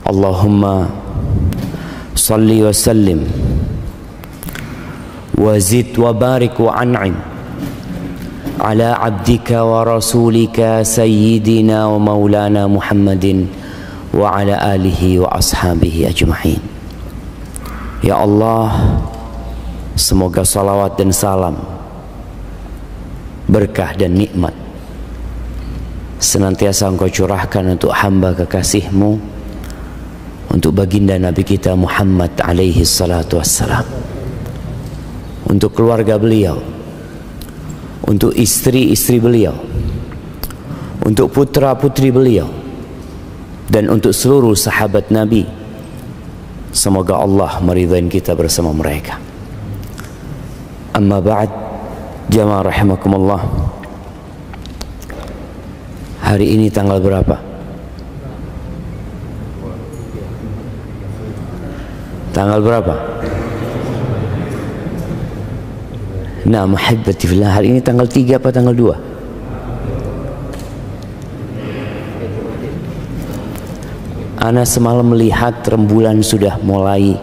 Allahumma salli wa sallim wa zid wa barik wa an'im ala abdika wa rasulika sayyidina wa maulana Muhammadin wa ala alihi wa ashabihi ajma'in. Ya Allah, semoga salawat dan salam, berkah dan nikmat senantiasa Engkau curahkan untuk hamba kekasih-Mu, untuk baginda Nabi kita Muhammad alaihi salatu wassalam, untuk keluarga beliau, untuk istri-istri beliau, untuk putra-putri beliau, dan untuk seluruh sahabat Nabi. Semoga Allah meridai kita bersama mereka. Amma ba'd, jamaah rahimakumullah. Hari ini tanggal berapa? Tanggal berapa? Nah, mahabbati fillah, hari ini tanggal 3 apa tanggal 2? Ana semalam melihat rembulan sudah mulai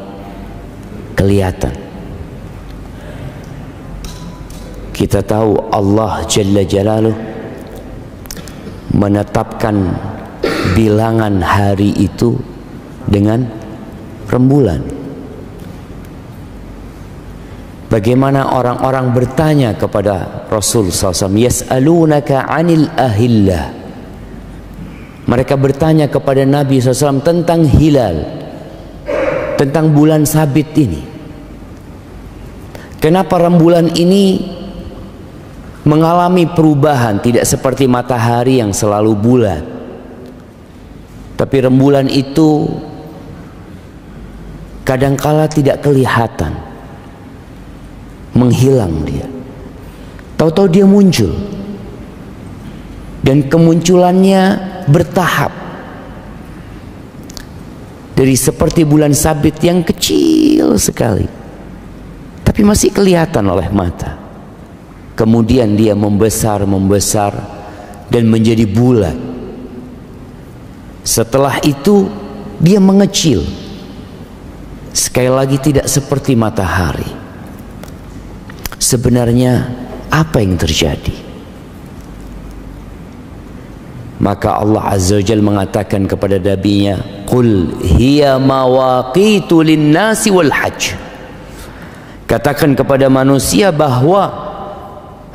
kelihatan. Kita tahu Allah Jalla Jalaluh menetapkan bilangan hari itu dengan rembulan. Bagaimana orang-orang bertanya kepada Rasul SAW, yas'alunaka 'anil ahillah. Mereka bertanya kepada Nabi SAW tentang hilal, tentang bulan sabit ini. Kenapa rembulan ini mengalami perubahan, tidak seperti matahari yang selalu bulat, tapi rembulan itu kadangkala tidak kelihatan, menghilang dia. Tahu-tahu dia muncul, dan kemunculannya bertahap. Dari seperti bulan sabit yang kecil sekali, tapi masih kelihatan oleh mata. Kemudian dia membesar dan menjadi bulat. Setelah itu dia mengecil. Sekali lagi tidak seperti matahari. Sebenarnya apa yang terjadi? Maka Allah Azza wa Jalla mengatakan kepada nabinya, "Qul hiya mawaqitu lin-nasi wal hajj." Katakan kepada manusia bahwa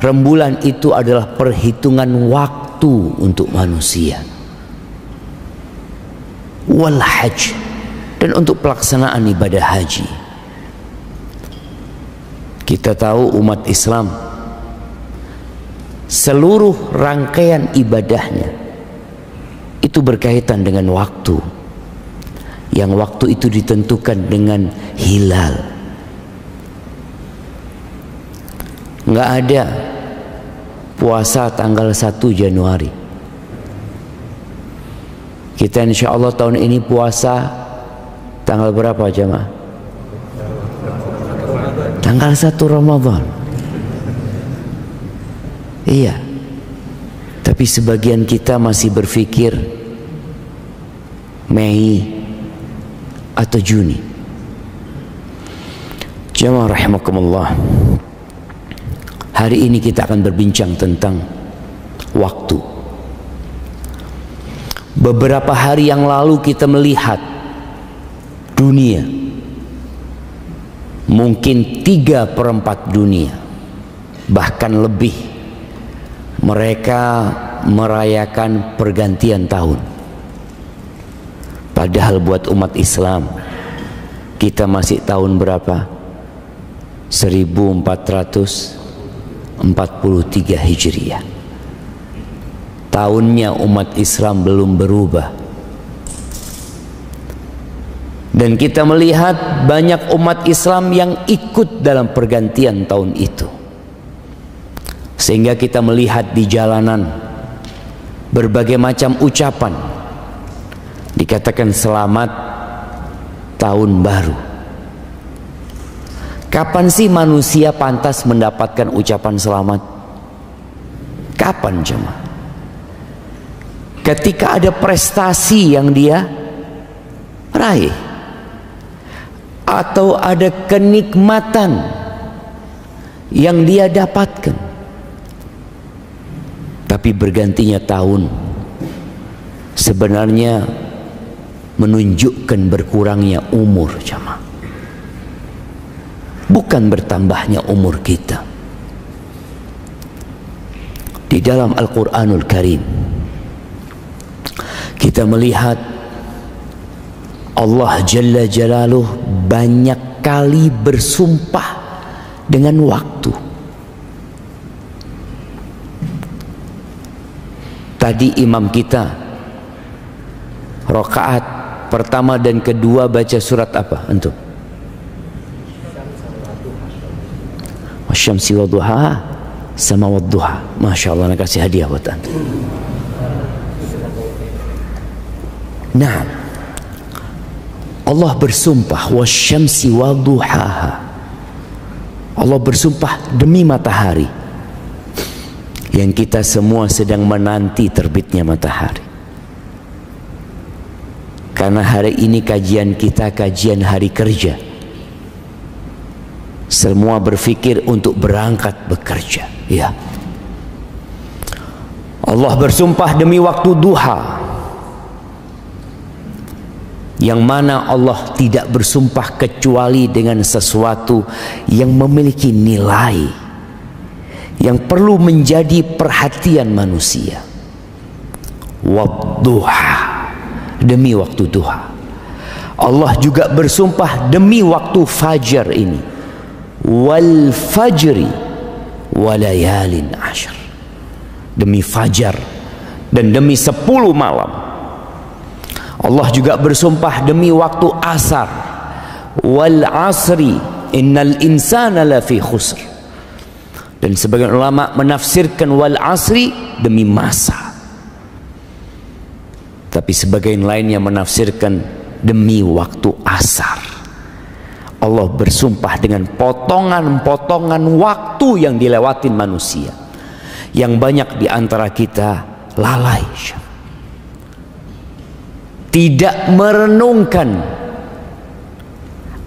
rembulan itu adalah perhitungan waktu untuk manusia, wal hajj, dan untuk pelaksanaan ibadah haji. Kita tahu umat Islam seluruh rangkaian ibadahnya itu berkaitan dengan waktu, yang waktu itu ditentukan dengan hilal. Nggak ada puasa tanggal 1 Januari. Kita insya Allah tahun ini puasa tanggal berapa jemaah? Tanggal 1 Ramadan. Iya. Tapi sebagian kita masih berpikir Mei atau Juni. Jemaah rahimakumullah, hari ini kita akan berbincang tentang waktu. Beberapa hari yang lalu kita melihat dunia, mungkin 3/4 dunia, bahkan lebih, mereka merayakan pergantian tahun. Padahal buat umat Islam, kita masih tahun berapa? 1443 Hijriah. Tahunnya umat Islam belum berubah. Dan kita melihat banyak umat Islam yang ikut dalam pergantian tahun itu. Sehingga kita melihat di jalanan berbagai macam ucapan. Dikatakan selamat tahun baru. Kapan sih manusia pantas mendapatkan ucapan selamat? Kapan jemaah? Ketika ada prestasi yang dia raih, atau ada kenikmatan yang dia dapatkan, tapi bergantinya tahun sebenarnya menunjukkan berkurangnya umur jamaah, bukan bertambahnya umur kita. Di dalam Al-Quranul Karim kita melihat Allah Jalla Jalaluh banyak kali bersumpah dengan waktu. Tadi imam kita rakaat pertama dan kedua baca surat apa antum? Wasyamsi wadduha, sama wadduha. Masya Allah, nak kasih hadiah buat antum. Nah, Allah bersumpah wasyamsi wadduhaha. Allah bersumpah demi matahari yang kita semua sedang menanti terbitnya matahari. Karena hari ini kajian kita kajian hari kerja. Semua berpikir untuk berangkat bekerja, ya. Allah bersumpah demi waktu duha, yang mana Allah tidak bersumpah kecuali dengan sesuatu yang memiliki nilai yang perlu menjadi perhatian manusia. Wadduha, demi waktu duha. Allah juga bersumpah demi waktu fajar ini. Wal fajri walayalin ashar, demi fajar dan demi 10 malam. Allah juga bersumpah demi waktu asar. Wal asri innal insana lafi khusr. Dan sebagian ulama menafsirkan wal asri demi masa, tapi sebagian lainnya menafsirkan demi waktu asar. Allah bersumpah dengan potongan-potongan waktu yang dilewatin manusia, yang banyak di antara kita lalai, tidak merenungkan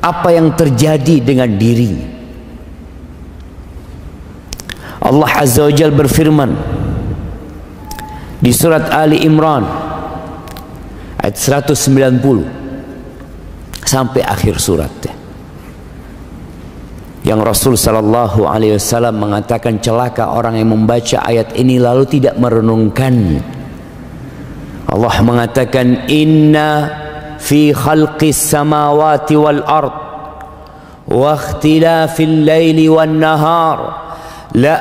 apa yang terjadi dengan dirinya. Allah Azza wa Jalla berfirman di surat Ali Imran ayat 190 sampai akhir suratnya, yang Rasul sallallahu alaihi wasallam mengatakan celaka orang yang membaca ayat ini lalu tidak merenungkan. Allah mengatakan inna fi khalqis samawati wal ard wa ikhtilafil laili wan nahar la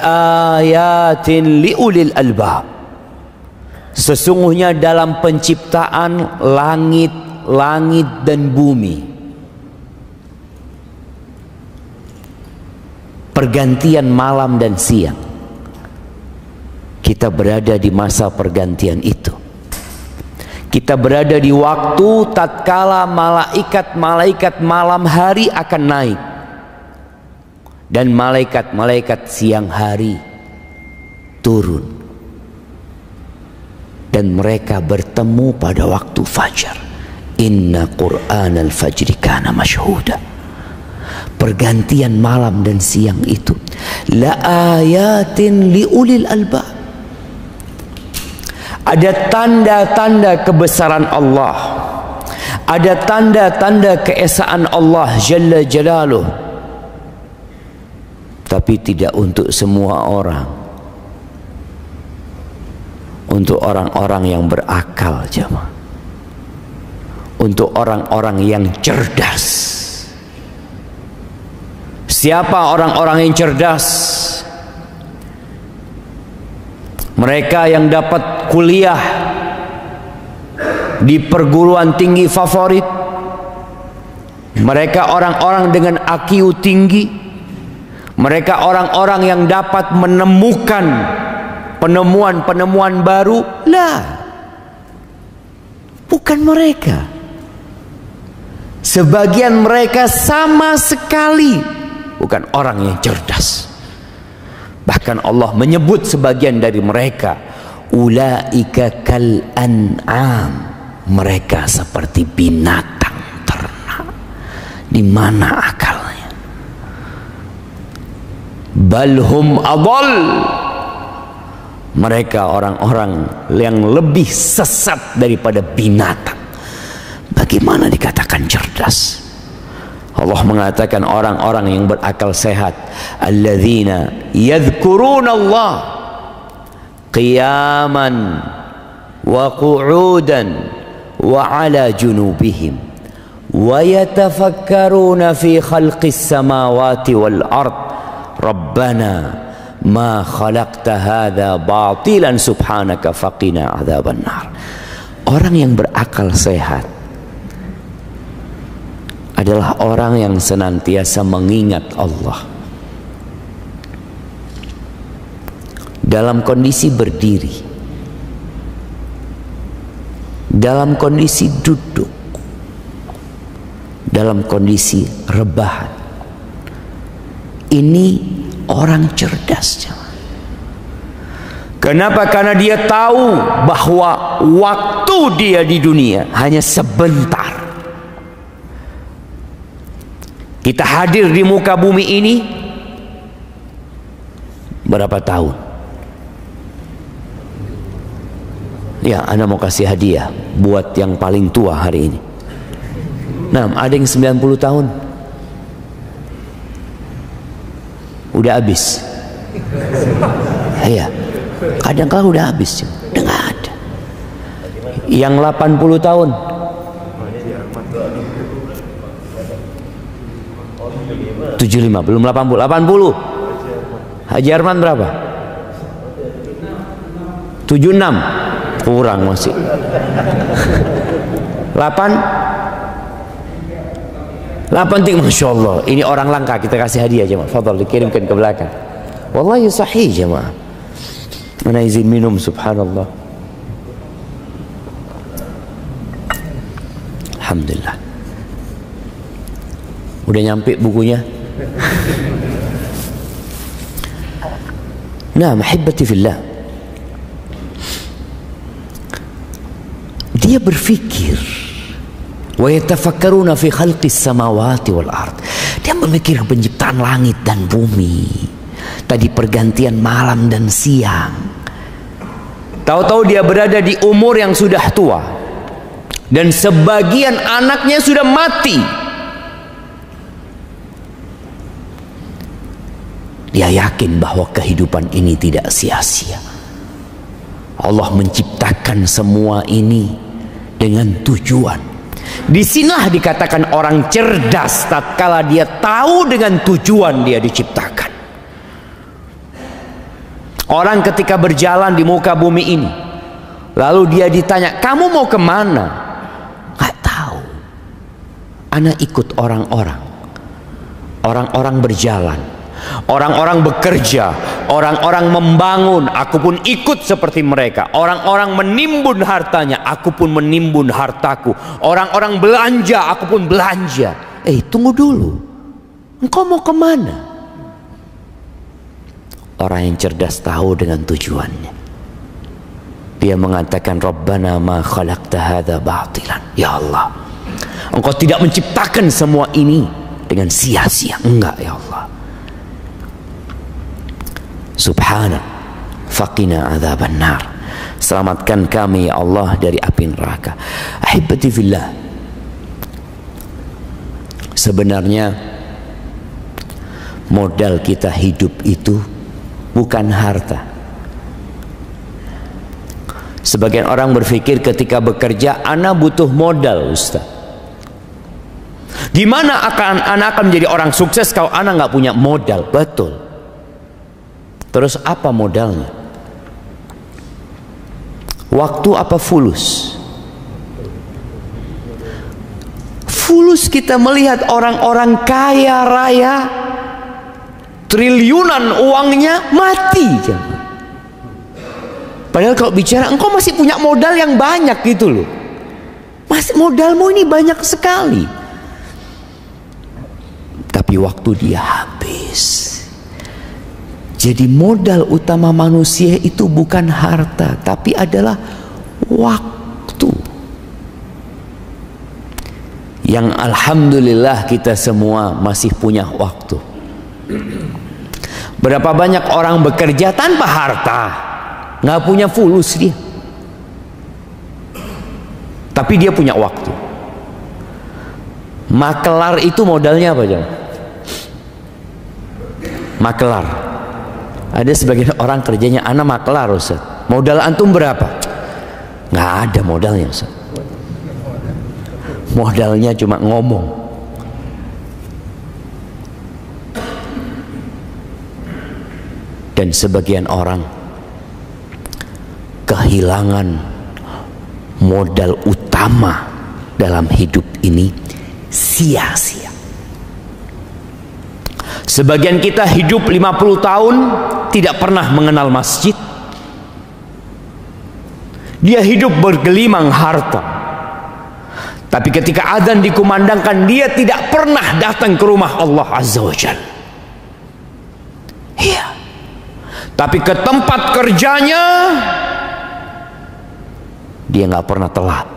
ayatin liulil albab. Sesungguhnya dalam penciptaan langit dan bumi, pergantian malam dan siang, kita berada di masa pergantian itu. Kita berada di waktu tatkala malaikat malam hari akan naik dan malaikat siang hari turun, dan mereka bertemu pada waktu fajar. Inna Qur'anal fajri kana mashhuda. Pergantian malam dan siang itu la ayatin liulil albab. Ada tanda-tanda kebesaran Allah, ada tanda-tanda keesaan Allah Jalla Jalaluh, tapi tidak untuk semua orang. Untuk orang-orang yang berakal jemaah, untuk orang-orang yang cerdas. Siapa orang-orang yang cerdas? Mereka yang dapat kuliah di perguruan tinggi favorit. Mereka orang-orang dengan IQ tinggi. Mereka orang-orang yang dapat menemukan penemuan-penemuan baru. Lah, bukan mereka. Sebagian mereka sama sekali bukan orang yang cerdas. Bahkan Allah menyebut sebagian dari mereka, ulaika kal an'am, mereka seperti binatang. Di mana akalnya? Balhum adall. Mereka orang-orang yang lebih sesat daripada binatang. Bagaimana dikatakan cerdas? Allah mengatakan orang-orang yang berakal sehat, alladzina yadhkuruna Allah qiyaman wa qu'udan wa ala junubihim wa yatafakkaruna fi khalqis samawati wal ard rabbana ma khalaqta hadza batilan subhanaka faqina adzaban nar. Orang yang berakal sehat adalah orang yang senantiasa mengingat Allah dalam kondisi berdiri, dalam kondisi duduk, dalam kondisi rebahan. Ini orang cerdas. Kenapa? Karena dia tahu bahwa waktu dia di dunia hanya sebentar. Kita hadir di muka bumi ini berapa tahun? Ya, Anda mau kasih hadiah buat yang paling tua hari ini. Nah, ada yang 90 tahun. Udah habis. Iya. Kadang-kadang udah habis. Udah nggak ada. Yang 80 tahun. 75, belum 80. 80. Haji Arman berapa? 76. Kurang masih. 8 Masya Allah. Ini orang langka, kita kasih hadiah jemaah. Fadal, dikirimkan ke belakang. Wallahi sahih jemaah. Mana izin minum, subhanallah. Alhamdulillah. Udah nyampe bukunya. Nah, mahibbati fillah. Dia berfikir, wa yatafakkaruna fi khalqis samawati wal ard. Dia memikir penciptaan langit dan bumi. Tadi pergantian malam dan siang. Tahu-tahu dia berada di umur yang sudah tua. Dan sebagian anaknya sudah mati. Dia yakin bahwa kehidupan ini tidak sia-sia. Allah menciptakan semua ini dengan tujuan. Disinilah dikatakan orang cerdas, tatkala dia tahu dengan tujuan dia diciptakan. Orang ketika berjalan di muka bumi ini, lalu dia ditanya, kamu mau kemana? Gak tahu. Ana ikut orang-orang. Orang-orang berjalan, orang-orang bekerja, orang-orang membangun, aku pun ikut seperti mereka. Orang-orang menimbun hartanya, aku pun menimbun hartaku. Orang-orang belanja, aku pun belanja. Tunggu dulu, engkau mau kemana? Orang yang cerdas tahu dengan tujuannya. Dia mengatakan, Rabbana ma khalaqta hadza batilan. Ya Allah, engkau tidak menciptakan semua ini dengan sia-sia. Enggak ya Allah. Subhanak faqina adzaban nar. Selamatkan kami ya Allah dari api neraka. Ahibati fillah. Sebenarnya modal kita hidup itu bukan harta. Sebagian orang berpikir ketika bekerja, ana butuh modal, Ustaz. Gimana ana akan menjadi orang sukses kalau ana nggak punya modal? Betul. Terus apa modalnya? Waktu apa fulus? Fulus kita melihat orang-orang kaya raya, triliunan uangnya mati. Padahal kalau bicara engkau masih punya modal yang banyak gitu loh. Masih modalmu ini banyak sekali. Tapi waktu dia habis. Jadi modal utama manusia itu bukan harta, tapi adalah waktu. yang alhamdulillah kita semua masih punya waktu. Berapa banyak orang bekerja tanpa harta, nggak punya fulus dia, tapi dia punya waktu. Makelar itu modalnya apa jam? Makelar. Ada sebagian orang kerjanya anak makelar, Ustaz. Modal antum berapa? Nggak ada modalnya, Ustaz. Modalnya cuma ngomong. Dan sebagian orang kehilangan modal utama dalam hidup ini, sia-sia. Sebagian kita hidup 50 tahun tidak pernah mengenal masjid. Dia hidup bergelimang harta, tapi ketika azan dikumandangkan dia tidak pernah datang ke rumah Allah Azza wa Jalla. Iya. Tapi ke tempat kerjanya dia nggak pernah telat.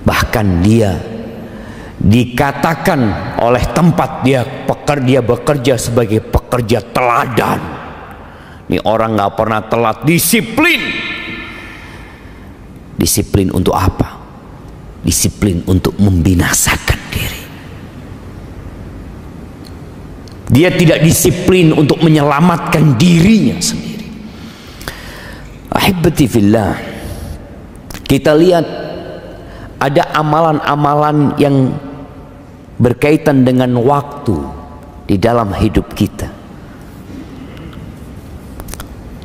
Bahkan dia dikatakan oleh tempat dia bekerja sebagai pekerja teladan. Ini orang nggak pernah telat, disiplin. Disiplin untuk apa? Disiplin untuk membinasakan diri. Dia tidak disiplin untuk menyelamatkan dirinya sendiri. Ahibati fillah, kita lihat ada amalan-amalan yang berkaitan dengan waktu di dalam hidup kita.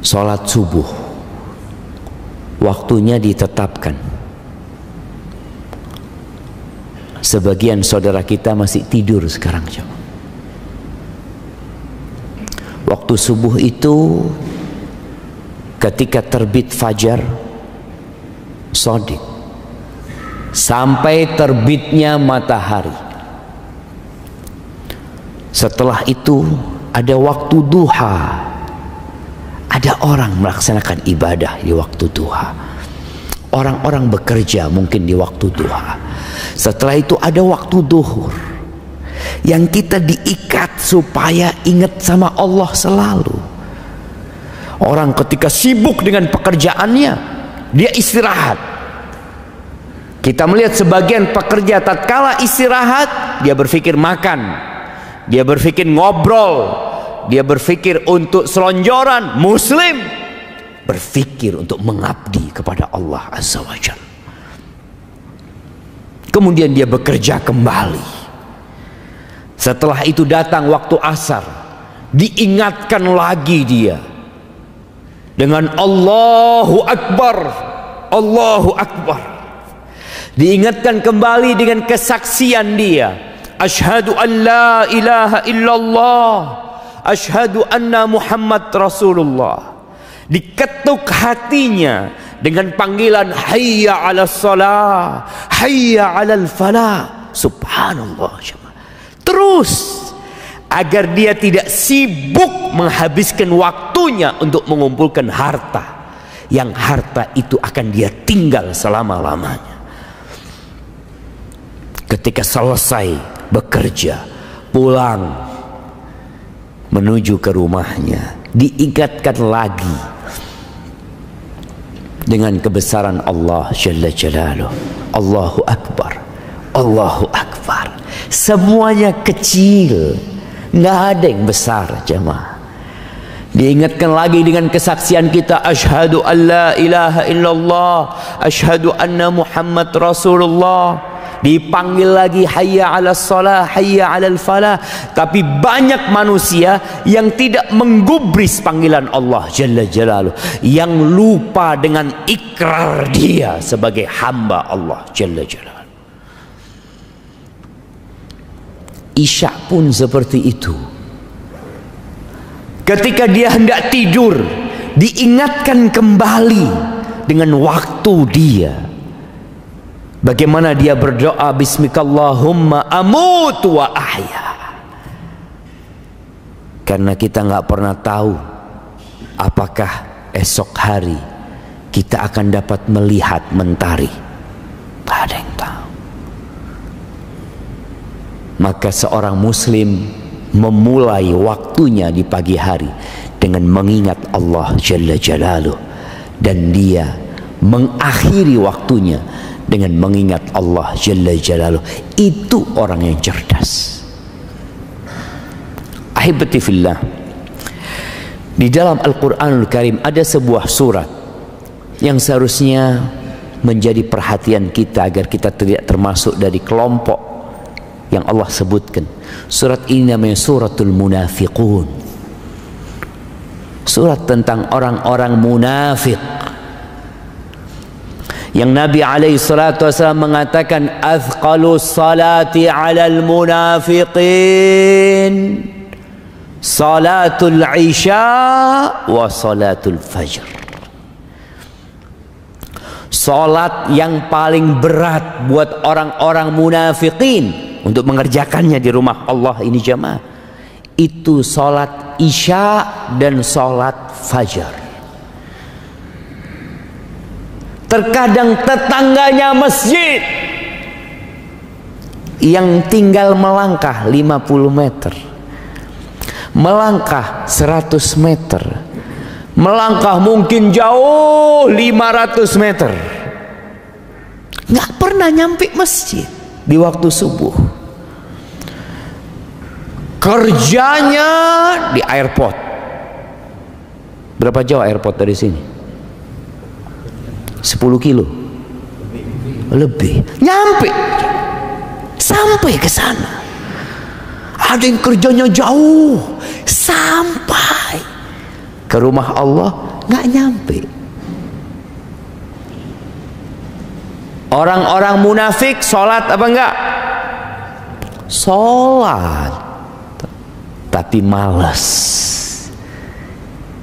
Salat subuh, waktunya ditetapkan. Sebagian saudara kita masih tidur sekarang, coba. Waktu subuh itu ketika terbit fajar shadiq sampai terbitnya matahari. Setelah itu ada waktu duha. Ada orang melaksanakan ibadah di waktu duha. Orang-orang bekerja mungkin di waktu duha. Setelah itu ada waktu duhur, yang kita diikat supaya ingat sama Allah selalu. Orang ketika sibuk dengan pekerjaannya, dia istirahat. Kita melihat sebagian pekerja tatkala istirahat, dia berpikir makan, dia berpikir ngobrol, dia berpikir untuk selonjoran. Muslim berpikir untuk mengabdi kepada Allah Azza wa Jalla. Kemudian dia bekerja kembali. Setelah itu datang waktu asar, diingatkan lagi dia dengan Allahu Akbar, Allahu Akbar. Diingatkan kembali dengan kesaksian dia, asyhadu an la ilaha illallah, asyhadu anna Muhammad Rasulullah. Diketuk hatinya dengan panggilan hayya 'alas shalah, hayya 'alal falah. Subhanallah. Terus agar dia tidak sibuk menghabiskan waktunya untuk mengumpulkan harta, yang harta itu akan dia tinggal selama-lamanya. Ketika selesai bekerja, pulang menuju ke rumahnya, diingatkan lagi dengan kebesaran Allah Jalla Jalaluh. Allahu Akbar, Allahu Akbar. Semuanya kecil, nggak ada yang besar, jemaah. Diingatkan lagi dengan kesaksian kita, asyhadu an la ilaha illallah, asyhadu anna Muhammad Rasulullah. Dipanggil lagi hayya 'alas shalah, hayya 'alal falah. Tapi banyak manusia yang tidak menggubris panggilan Allah Jalla Jalaluh, yang lupa dengan ikrar dia sebagai hamba Allah Jalla Jalaluh. Isya pun seperti itu. Ketika dia hendak tidur, diingatkan kembali dengan waktu dia. Bagaimana dia berdoa, bismikallahumma amutu wa ahya. Karena kita nggak pernah tahu apakah esok hari kita akan dapat melihat mentari. Tak ada yang tahu. Maka seorang muslim memulai waktunya di pagi hari dengan mengingat Allah Jalla Jalaluh, dan dia mengakhiri waktunya dengan mengingat Allah Jalla Jalaluh. Itu orang yang cerdas. Ahibati fillah, di dalam Al-Quranul Karim ada sebuah surat yang seharusnya menjadi perhatian kita agar kita tidak termasuk dari kelompok yang Allah sebutkan. Surat ini namanya Suratul Munafiqun. Surat tentang orang-orang munafik, yang Nabi SAW mengatakan athqalus salati alal munafiqin salatul isya wa salatul fajr. Salat yang paling berat buat orang-orang munafikin untuk mengerjakannya di rumah Allah ini jamaah, itu salat isya dan salat fajar. Terkadang tetangganya masjid yang tinggal melangkah 50 meter, melangkah 100 meter, melangkah mungkin jauh 500 meter, nggak pernah nyampe masjid di waktu subuh. Kerjanya di airport. Berapa jauh airport dari sini? 10 kilo lebih, nyampe sampai ke sana. Ada yang kerjanya jauh, sampai ke rumah Allah nggak nyampe. Orang-orang munafik sholat apa enggak? Sholat, tapi malas.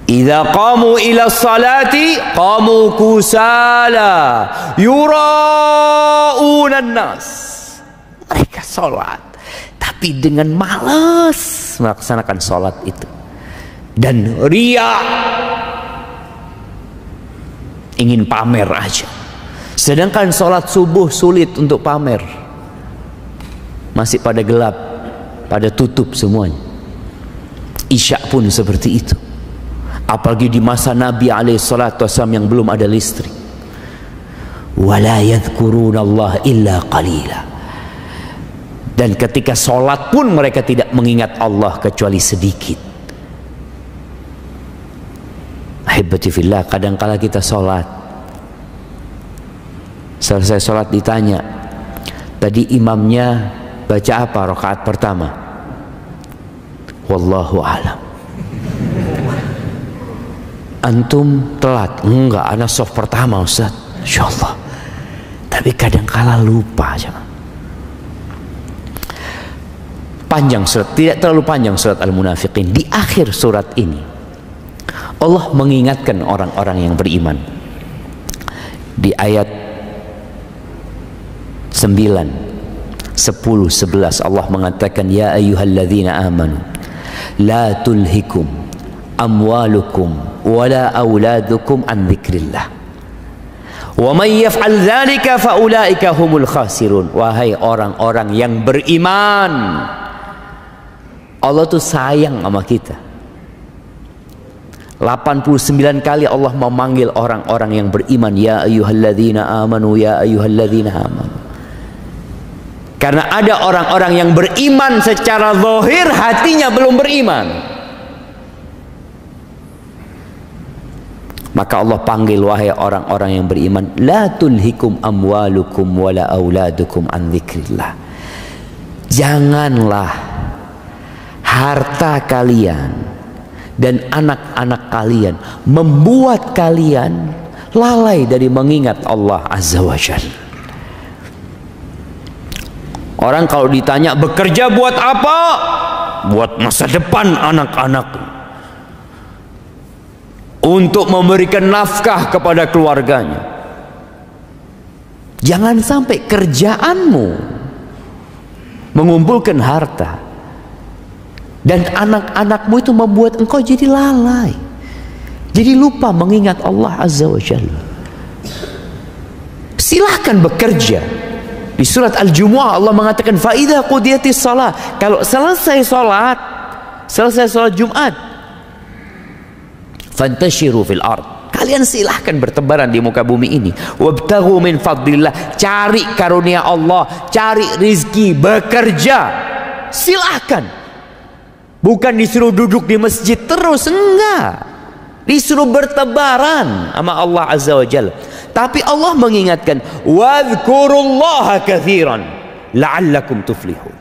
Idza qamu ila salati qamu kusala yura'unan nas. Mereka sholat tapi dengan malas melaksanakan sholat itu, dan ria, ingin pamer aja. Sedangkan sholat subuh sulit untuk pamer, masih pada gelap, pada tutup semuanya. Isya pun seperti itu, apalagi di masa Nabi SAW yang belum ada listrik. Wala yadhkuruna Allah illa qalila. Dan ketika sholat pun mereka tidak mengingat Allah kecuali sedikit. Ahibati fillah, kadangkala kita sholat, selesai sholat ditanya, tadi imamnya baca apa rakaat pertama? Wallahu a'lam. Antum telat? Enggak, ana soft pertama Ustaz. Insyaallah. Tapi kadangkala lupa aja. Panjang surat, tidak terlalu panjang surat Al-Munafiqin. Di akhir surat ini Allah mengingatkan orang-orang yang beriman. Di ayat 9, 10, 11 Allah mengatakan, ya ayyuhalladzina amanu la tulhikum amwalukum wala auladukum an dzikrillah wa may yaf'al dzalika fa ulaika humul khasirun. Wahai orang-orang yang beriman, Allah tuh sayang sama kita. 89 kali Allah memanggil orang-orang yang beriman, ya ayyuhalladzina amanu, ya ayyuhalladzina amanu. Karena ada orang-orang yang beriman secara zahir, hatinya belum beriman. Maka Allah panggil, wahai orang-orang yang beriman, la tulhikum amwalukum wala auladukum an dzikrillah. Janganlah harta kalian dan anak-anak kalian membuat kalian lalai dari mengingat Allah Azza wa Jalla. Orang kalau ditanya bekerja buat apa? Buat masa depan anak-anak, untuk memberikan nafkah kepada keluarganya. Jangan sampai kerjaanmu mengumpulkan harta dan anak-anakmu itu membuat engkau jadi lalai, jadi lupa mengingat Allah Azza wa Jalla. Silahkan bekerja, Di surat Al-Jumu'ah Allah mengatakan fa idza qudiyatis shalah, kalau selesai salat Jumat, fantashiru fil ard, kalian silahkan bertebaran di muka bumi ini, wabtaghu min fadlillah, cari karunia Allah, cari rizki, bekerja, silahkan. Bukan disuruh duduk di masjid terus, enggak, disuruh bertebaran sama Allah Azza wa Jalla. Tapi Allah mengingatkan, wadhkurullaha katsiran la'allakum tuflihun.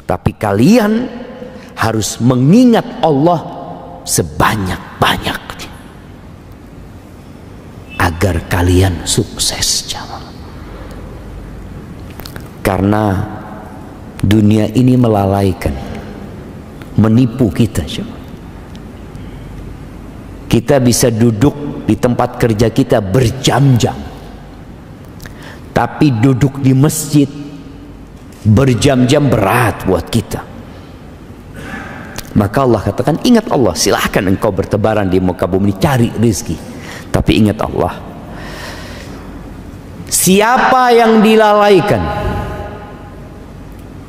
Tapi kalian harus mengingat Allah sebanyak-banyaknya agar kalian sukses, jamaah. Karena dunia ini melalaikan, menipu kita, jamaah. Kita bisa duduk di tempat kerja kita berjam-jam, tapi duduk di masjid berjam-jam berat buat kita. Maka Allah katakan, ingat Allah, silahkan engkau bertebaran di muka bumi, cari rezeki, tapi ingat Allah. Siapa yang dilalaikan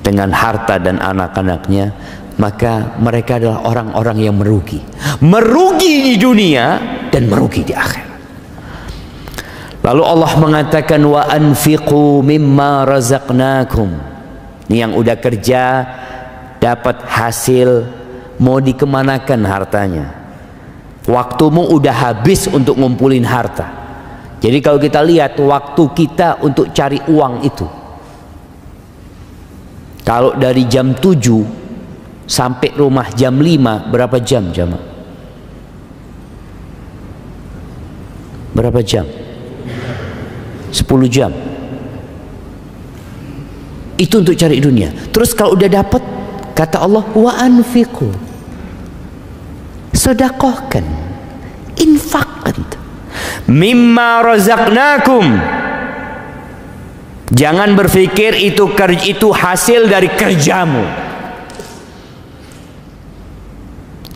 dengan harta dan anak-anaknya, maka mereka adalah orang-orang yang merugi. Merugi di dunia dan merugi di akhirat. Lalu Allah mengatakan, wa anfiqu mimma razaqnakum. Ini yang udah kerja dapat hasil, mau dikemanakan hartanya? Waktumu udah habis untuk ngumpulin harta. Jadi kalau kita lihat waktu kita untuk cari uang itu, kalau dari jam 7 sampai rumah jam 5, berapa jam, jamaah? Berapa jam? 10 jam. Itu untuk cari dunia. Terus kalau udah dapat, kata Allah, wa anfiqu, sedekahkan, infakkan mimma razaqnakum. Jangan berpikir itu hasil dari kerjamu.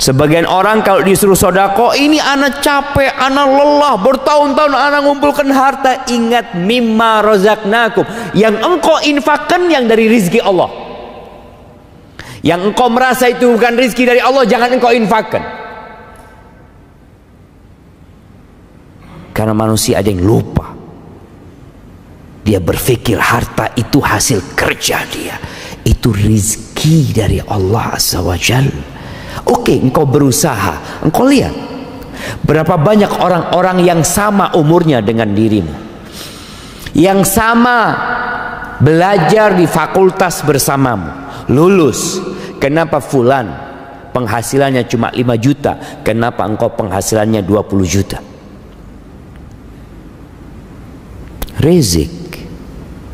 Sebagian orang kalau disuruh sodako, ini anak capek, anak lelah, bertahun-tahun anak ngumpulkan harta. Ingat, mimma razaqnakum, yang engkau infakkan yang dari rizki Allah. Yang engkau merasa itu bukan rizki dari Allah, jangan engkau infakkan. Karena manusia ada yang lupa. Dia berpikir harta itu hasil kerja dia, itu rizki dari Allah Azza wa Jalla. Oke, engkau berusaha, engkau lihat berapa banyak orang-orang yang sama umurnya dengan dirimu, yang sama belajar di fakultas bersamamu, lulus. Kenapa fulan penghasilannya cuma 5 juta, kenapa engkau penghasilannya 20 juta?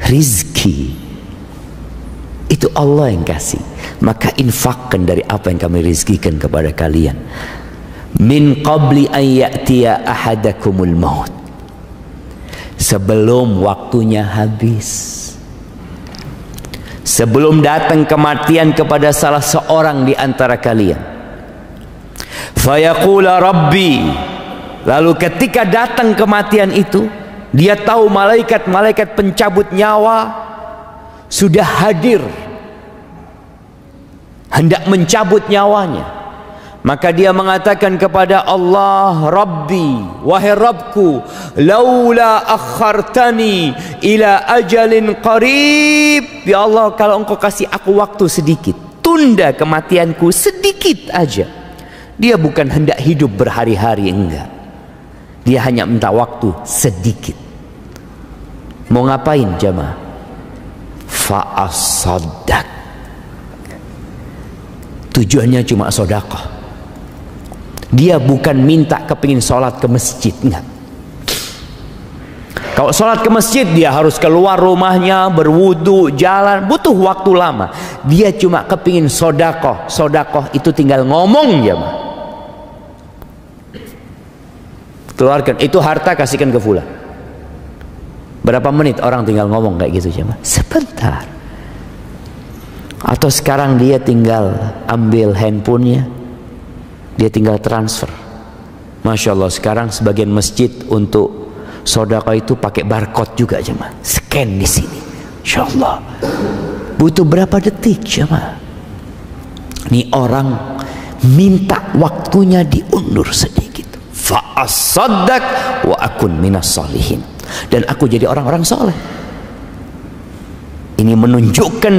Rizki itu Allah yang kasih, maka infakkan dari apa yang kami rizkikan kepada kalian. Min qabli an ya'tiya ahadakumul maut, sebelum waktunya habis, sebelum datang kematian kepada salah seorang di antara kalian. Fayaqula rabbi, lalu ketika datang kematian itu, dia tahu malaikat-malaikat pencabut nyawa sudah hadir, hendak mencabut nyawanya. Maka dia mengatakan kepada Allah, Rabbi, wahai Rabbku, laula akhartani ila ajalin qarib, ya Allah, kalau engkau kasih aku waktu sedikit, tunda kematianku sedikit aja. Dia bukan hendak hidup berhari-hari, enggak, dia hanya minta waktu sedikit. Mau ngapain, jamaah? Fa'asaddaq, tujuannya cuma sedekah. Dia bukan minta kepingin sholat ke masjid, enggak. Kalau sholat ke masjid dia harus keluar rumahnya, berwudu, jalan, butuh waktu lama. Dia cuma kepingin sedekah. Sedekah itu tinggal ngomong, ya mah. Keluarkan itu harta, kasihkan ke fulan. Berapa menit orang tinggal ngomong kayak gitu, ya mah? Sebentar. Atau sekarang dia tinggal ambil handphonenya, dia tinggal transfer. Masya Allah, sekarang sebagian masjid untuk sedekah itu pakai barcode juga, jemaah. Scan scan di sini. Insyaallah. Butuh berapa detik jemaah? Ini orang minta waktunya diundur sedikit. Fa asaddaq wa akun minas sholihin. Dan aku jadi orang-orang soleh. Ini menunjukkan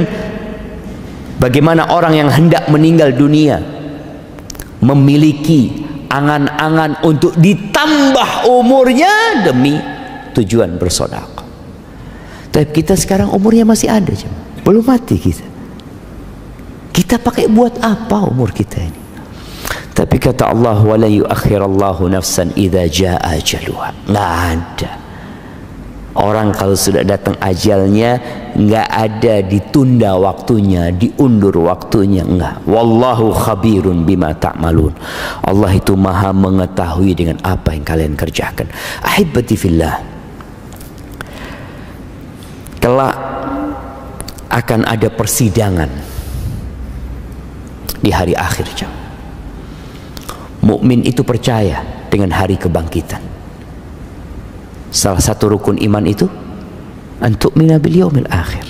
bagaimana orang yang hendak meninggal dunia memiliki angan-angan untuk ditambah umurnya demi tujuan bersedekah. Tapi kita sekarang umurnya masih ada, belum mati kita. Kita pakai buat apa umur kita ini? Tapi kata Allah, wala yuakhirallahu nafsan idza jaa ajaluha. Nggak ada. Orang kalau sudah datang ajalnya, nggak ada ditunda waktunya, diundur waktunya, enggak. Wallahu khabirun bima ta'malun. Allah itu maha mengetahui dengan apa yang kalian kerjakan. Ahibati fillah, kelak akan ada persidangan di hari akhir. Mukmin itu percaya dengan hari kebangkitan. Salah satu rukun iman itu antu'mina bil yaumil akhir.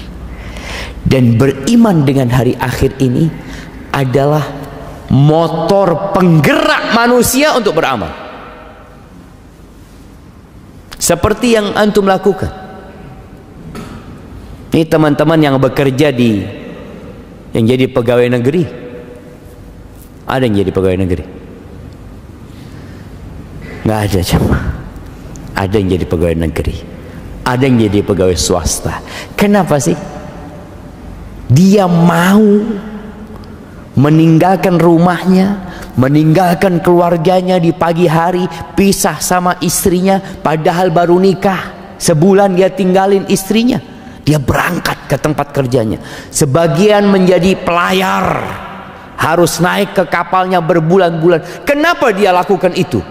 Dan beriman dengan hari akhir ini adalah motor penggerak manusia untuk beramal. Seperti yang antum lakukan. Ini teman-teman yang bekerja yang jadi pegawai negeri. Ada yang jadi pegawai negeri? Nggak ada jemaah. Ada yang jadi pegawai negeri, ada yang jadi pegawai swasta. Kenapa sih? Dia mau meninggalkan rumahnya, meninggalkan keluarganya di pagi hari, pisah sama istrinya, padahal baru nikah. Sebulan dia tinggalin istrinya, dia berangkat ke tempat kerjanya. Sebagian menjadi pelayar, harus naik ke kapalnya berbulan-bulan. Kenapa dia lakukan itu?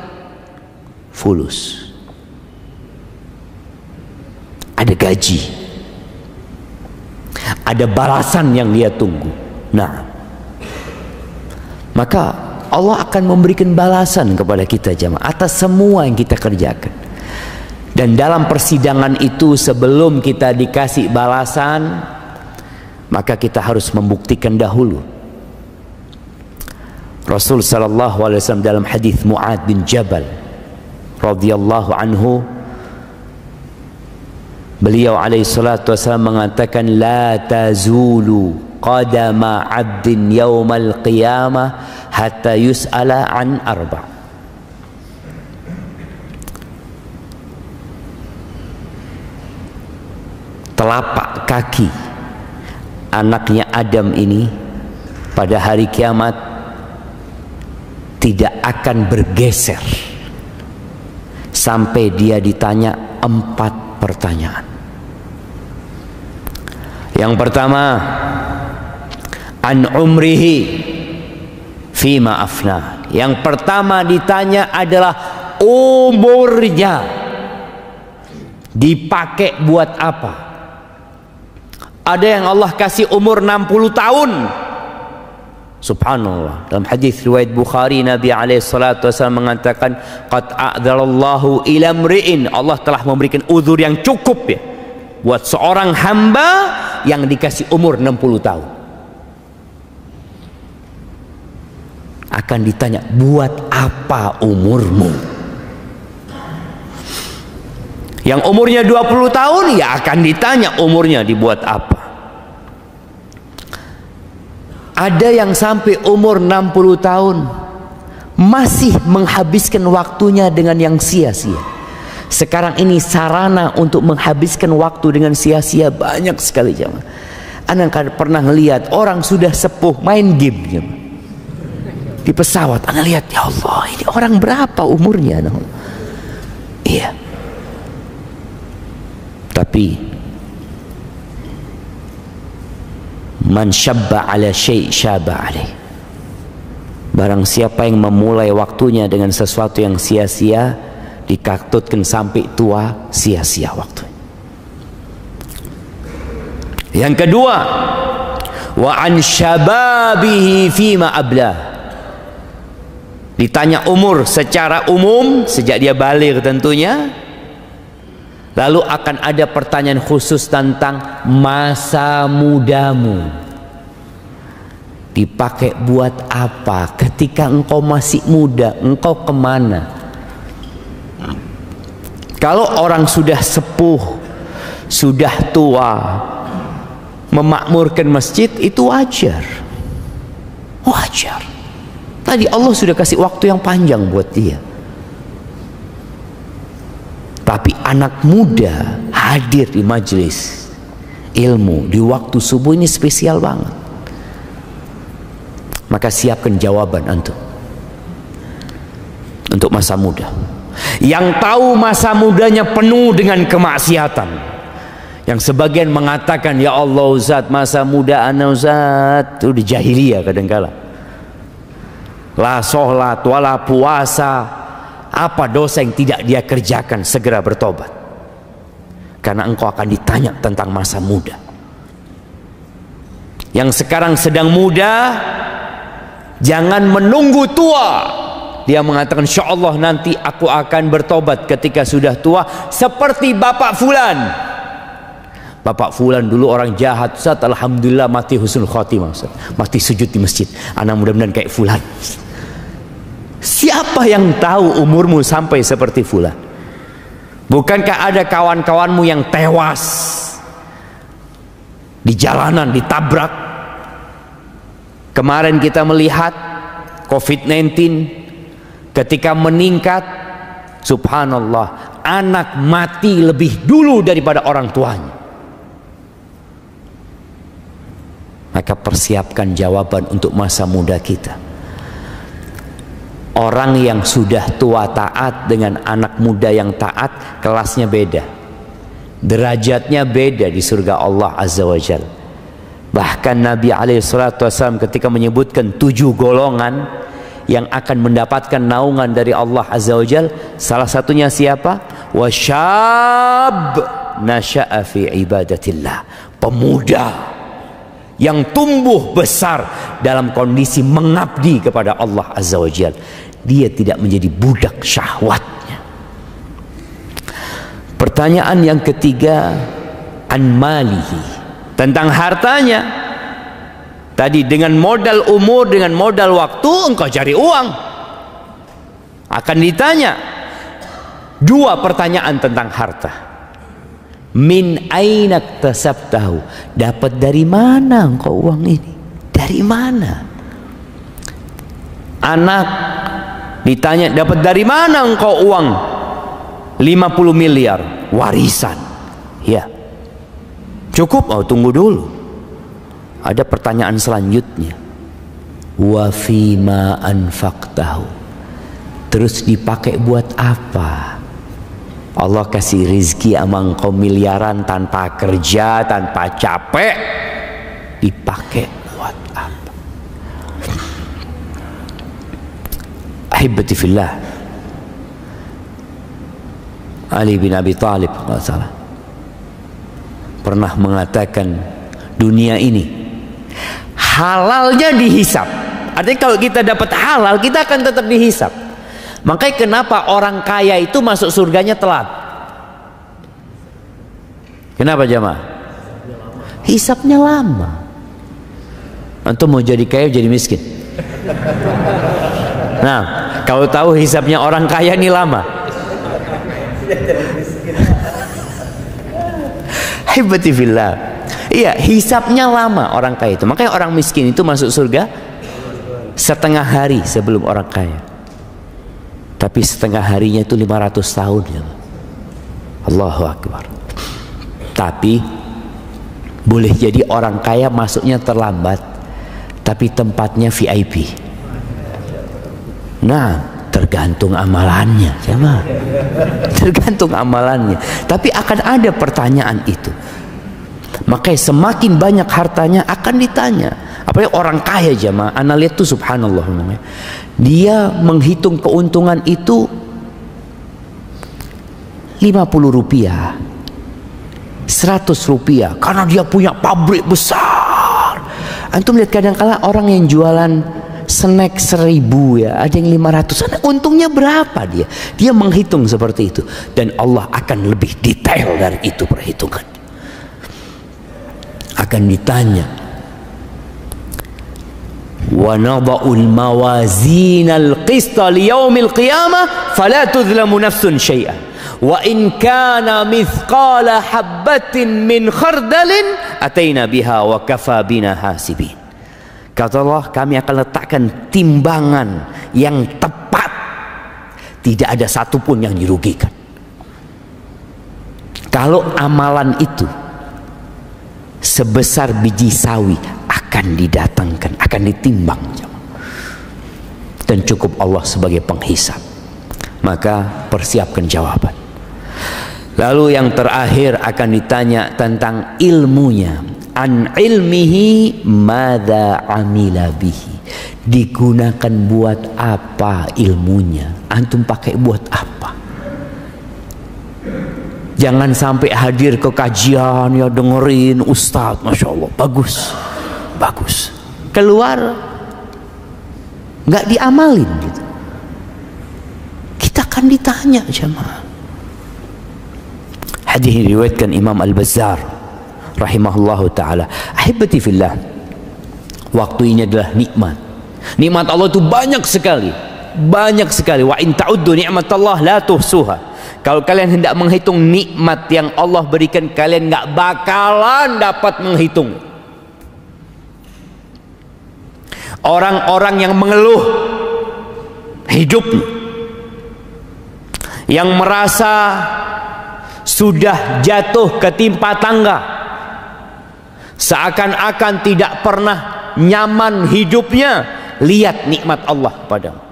Fulus. Ada gaji, ada balasan yang dia tunggu. Nah, maka Allah akan memberikan balasan kepada kita jemaah atas semua yang kita kerjakan. Dan dalam persidangan itu, sebelum kita dikasih balasan, maka kita harus membuktikan dahulu. Rasul sallallahu alaihi wasallam dalam hadis Mu'ad bin Jabal radhiyallahu anhu, beliau alaihi salatu wasallam mengatakan, la tazulu qadama 'abdin yaumal qiyamah hatta yus'ala an arba'. Telapak kaki anaknya Adam ini pada hari kiamat tidak akan bergeser sampai dia ditanya 4 pertanyaan. Yang pertama, an umrihi fima afna. Yang pertama ditanya adalah umurnya dipakai buat apa. Ada yang Allah kasih umur 60 tahun. Subhanallah. Dalam hadis riwayat Bukhari, Nabi alaihi salatu wasallam mengatakan, qad a'dzarallahu ila mri'in. Allah telah memberikan uzur yang cukup ya buat seorang hamba yang dikasih umur 60 tahun. Akan ditanya, buat apa umurmu? Yang umurnya 20 tahun ya akan ditanya umurnya dibuat apa. Ada yang sampai umur 60 tahun masih menghabiskan waktunya dengan yang sia-sia. Sekarang ini sarana untuk menghabiskan waktu dengan sia-sia banyak sekali jemaah. Anda kan pernah ngelihat orang sudah sepuh main game jemaah. Di pesawat Anda lihat, ya Allah, ini orang berapa umurnya? Iya. Tapi man syabba ala syai' syaba alaih. Barang siapa yang memulai waktunya dengan sesuatu yang sia-sia, dikatutkan sampai tua sia-sia waktu. Yang kedua, wa an syababihi fima ablah. Ditanya umur secara umum sejak dia baligh tentunya. Lalu akan ada pertanyaan khusus tentang masa mudamu. Dipakai buat apa? Ketika engkau masih muda, engkau kemana? Kalau orang sudah sepuh, sudah tua, memakmurkan masjid, itu wajar. Wajar. Tadi Allah sudah kasih waktu yang panjang buat dia. Tapi anak muda hadir di majelis ilmu di waktu subuh ini spesial banget. Maka siapkan jawaban antum untuk masa muda. Yang tahu masa mudanya penuh dengan kemaksiatan. Yang sebagian mengatakan, ya Allah Ustaz, masa muda ana Ustaz itu di jahiliyah kadang-kala. La sholat wala puasa. Apa dosa yang tidak dia kerjakan, segera bertobat. Karena engkau akan ditanya tentang masa muda. Yang sekarang sedang muda, jangan menunggu tua. Dia mengatakan, insya Allah nanti aku akan bertobat ketika sudah tua, seperti Bapak Fulan. Bapak Fulan dulu orang jahat, Ustaz, alhamdulillah mati husnul khotimah, Ustaz. Mati sujud di masjid. Anak mudah-mudahan kayak Fulan. Siapa yang tahu umurmu sampai seperti Fulan? Bukankah ada kawan-kawanmu yang tewas di jalanan, ditabrak? Kemarin kita melihat COVID-19 ketika meningkat, subhanallah, anak mati lebih dulu daripada orang tuanya. Maka persiapkan jawaban untuk masa muda kita. Orang yang sudah tua taat dengan anak muda yang taat, kelasnya beda, derajatnya beda di surga Allah Azza wa Jal. Bahkan Nabi SAW ketika menyebutkan 7 golongan yang akan mendapatkan naungan dari Allah Azza wa Jal, salah satunya siapa? Wasyab nasya'a fi ibadatillah. Pemuda yang tumbuh besar dalam kondisi mengabdi kepada Allah Azza wa Jal. Dia tidak menjadi budak syahwatnya. Pertanyaan yang ketiga, an malihi, tentang hartanya. Tadi dengan modal umur, dengan modal waktu, engkau cari uang. Akan ditanya 2 pertanyaan tentang harta. Min aina tasabtahu, dapat dari mana engkau uang ini? Dari mana? Anak ditanya, dapat dari mana engkau uang 50 miliar warisan? Ya, cukup? Oh, tunggu dulu, ada pertanyaan selanjutnya. Wa fima anfaqtahu, terus dipakai buat apa? Allah kasih rizki sama engkau miliaran tanpa kerja, tanpa capek, dipakai buat apa? Ahibati fillah, Ali bin Abi Thalib pernah mengatakan, dunia ini halalnya dihisap. Artinya kalau kita dapat halal, kita akan tetap dihisap. Makanya kenapa orang kaya itu masuk surganya telat? Kenapa jamaah? Hisapnya lama. Antum mau jadi kaya, jadi miskin. Nah, kalau tahu hisapnya orang kaya ini lama. Hibati fillah. Iya, hisapnya lama orang kaya itu. Makanya orang miskin itu masuk surga setengah hari sebelum orang kaya. Tapi setengah harinya itu 500 tahun ya. Allahu Akbar. Tapi boleh jadi orang kaya masuknya terlambat, tapi tempatnya VIP. Nah, tergantung amalannya, sama. Tergantung amalannya. Tapi akan ada pertanyaan itu. Makanya semakin banyak hartanya akan ditanya. Apalagi orang kaya jamaah, ana lihat tuh subhanallah namanya. Dia menghitung keuntungan itu 50 rupiah, 100 rupiah, karena dia punya pabrik besar. Antum lihat kadang-kala orang yang jualan snack 1000 ya, ada yang 500. Untungnya berapa dia? Dia menghitung seperti itu, dan Allah akan lebih detail dari itu perhitungan. Akan ditanya, wa nada'ul mawazinal qista liyaumil qiyamah fala tudlamu nafsun syai'an wa in kana mithqala habbatin min khardalin ataina biha wa kafa bina hasibin. Kata Allah, kami akan letakkan timbangan yang tepat, tidak ada satupun yang dirugikan. Kalau amalan itu sebesar biji sawi akan didatangkan, akan ditimbang, dan cukup Allah sebagai penghisab. Maka persiapkan jawaban. Lalu yang terakhir akan ditanya tentang ilmunya. An ilmihi madza amila bihi. Digunakan buat apa ilmunya? Antum pakai buat apa? Jangan sampai hadir ke kajian ya dengerin ustadz, masya Allah, bagus, bagus. Keluar nggak diamalin gitu. Kita akan ditanya jemaah. Hadis diriwayatkan Imam Al-Bazzar rahimahullahu taala. Ahibati fillah, waktu ini adalah nikmat. Nikmat Allah itu banyak sekali, banyak sekali. Wa in ta'uddu ni'matallah la tuhsuha. Kalau kalian hendak menghitung nikmat yang Allah berikan, kalian nggak bakalan dapat menghitung. Orang-orang yang mengeluh hidupnya, yang merasa sudah jatuh ketimpa tangga, seakan-akan tidak pernah nyaman hidupnya, lihat nikmat Allah padamu.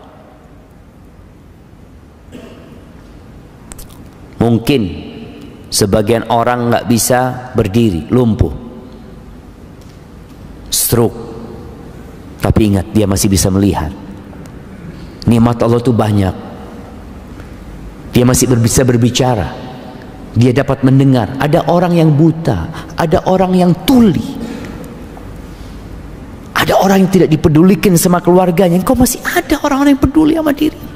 Mungkin sebagian orang nggak bisa berdiri, lumpuh, stroke, tapi ingat dia masih bisa melihat. Nikmat Allah itu banyak. Dia masih bisa berbicara, dia dapat mendengar. Ada orang yang buta, ada orang yang tuli, ada orang yang tidak dipedulikan sama keluarganya. Engkau masih ada orang-orang yang peduli sama diri.